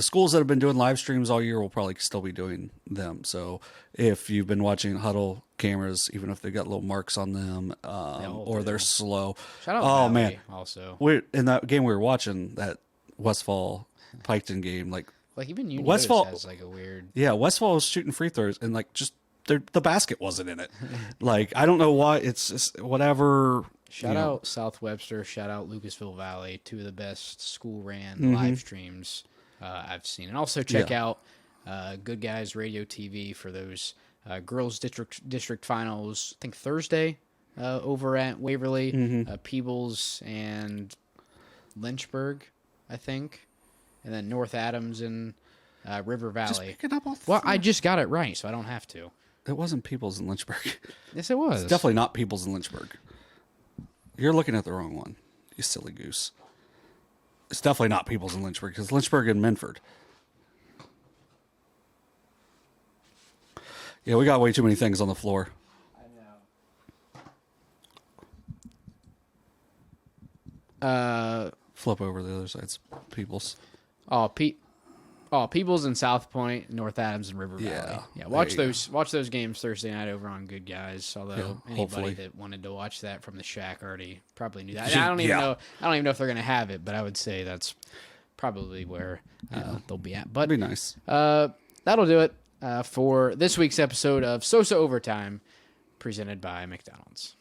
schools that have been doing live streams all year will probably still be doing them. So if you've been watching huddle cameras, even if they've got little marks on them, or they're slow. Shout out Valley man, also in that game we were watching, that Westfall Piketon game, like even Union Westfall has like a weird. Yeah, Westfall was shooting free throws and like just the basket wasn't in it. Like I don't know why. It's just whatever. Shout out South Webster. Shout out Lucasville Valley. 2 of the best school ran live streams I've seen. And also check out Good Guys Radio TV for those girls district finals. I think Thursday over at Waverly, Peebles and Lynchburg, I think, and then North Adams and River Valley. Just pick it up off well, I just got it right, so I don't have to. It wasn't Peebles in Lynchburg. Yes, it was. It's definitely not Peebles in Lynchburg. You're looking at the wrong one, you silly goose. It's definitely not Peebles in Lynchburg, because Lynchburg and Minford. Yeah, we got way too many things on the floor. I know. Flip over the other side's Peebles. Peebles and South Point, North Adams and River Valley. Yeah. Watch those games Thursday night over on Good Guys. Although anybody that wanted to watch that from the shack already probably knew that. I don't even know. I don't even know if they're going to have it, but I would say that's probably where they'll be at. But that'd be nice. That'll do it for this week's episode of SOSA Overtime, presented by McDonald's.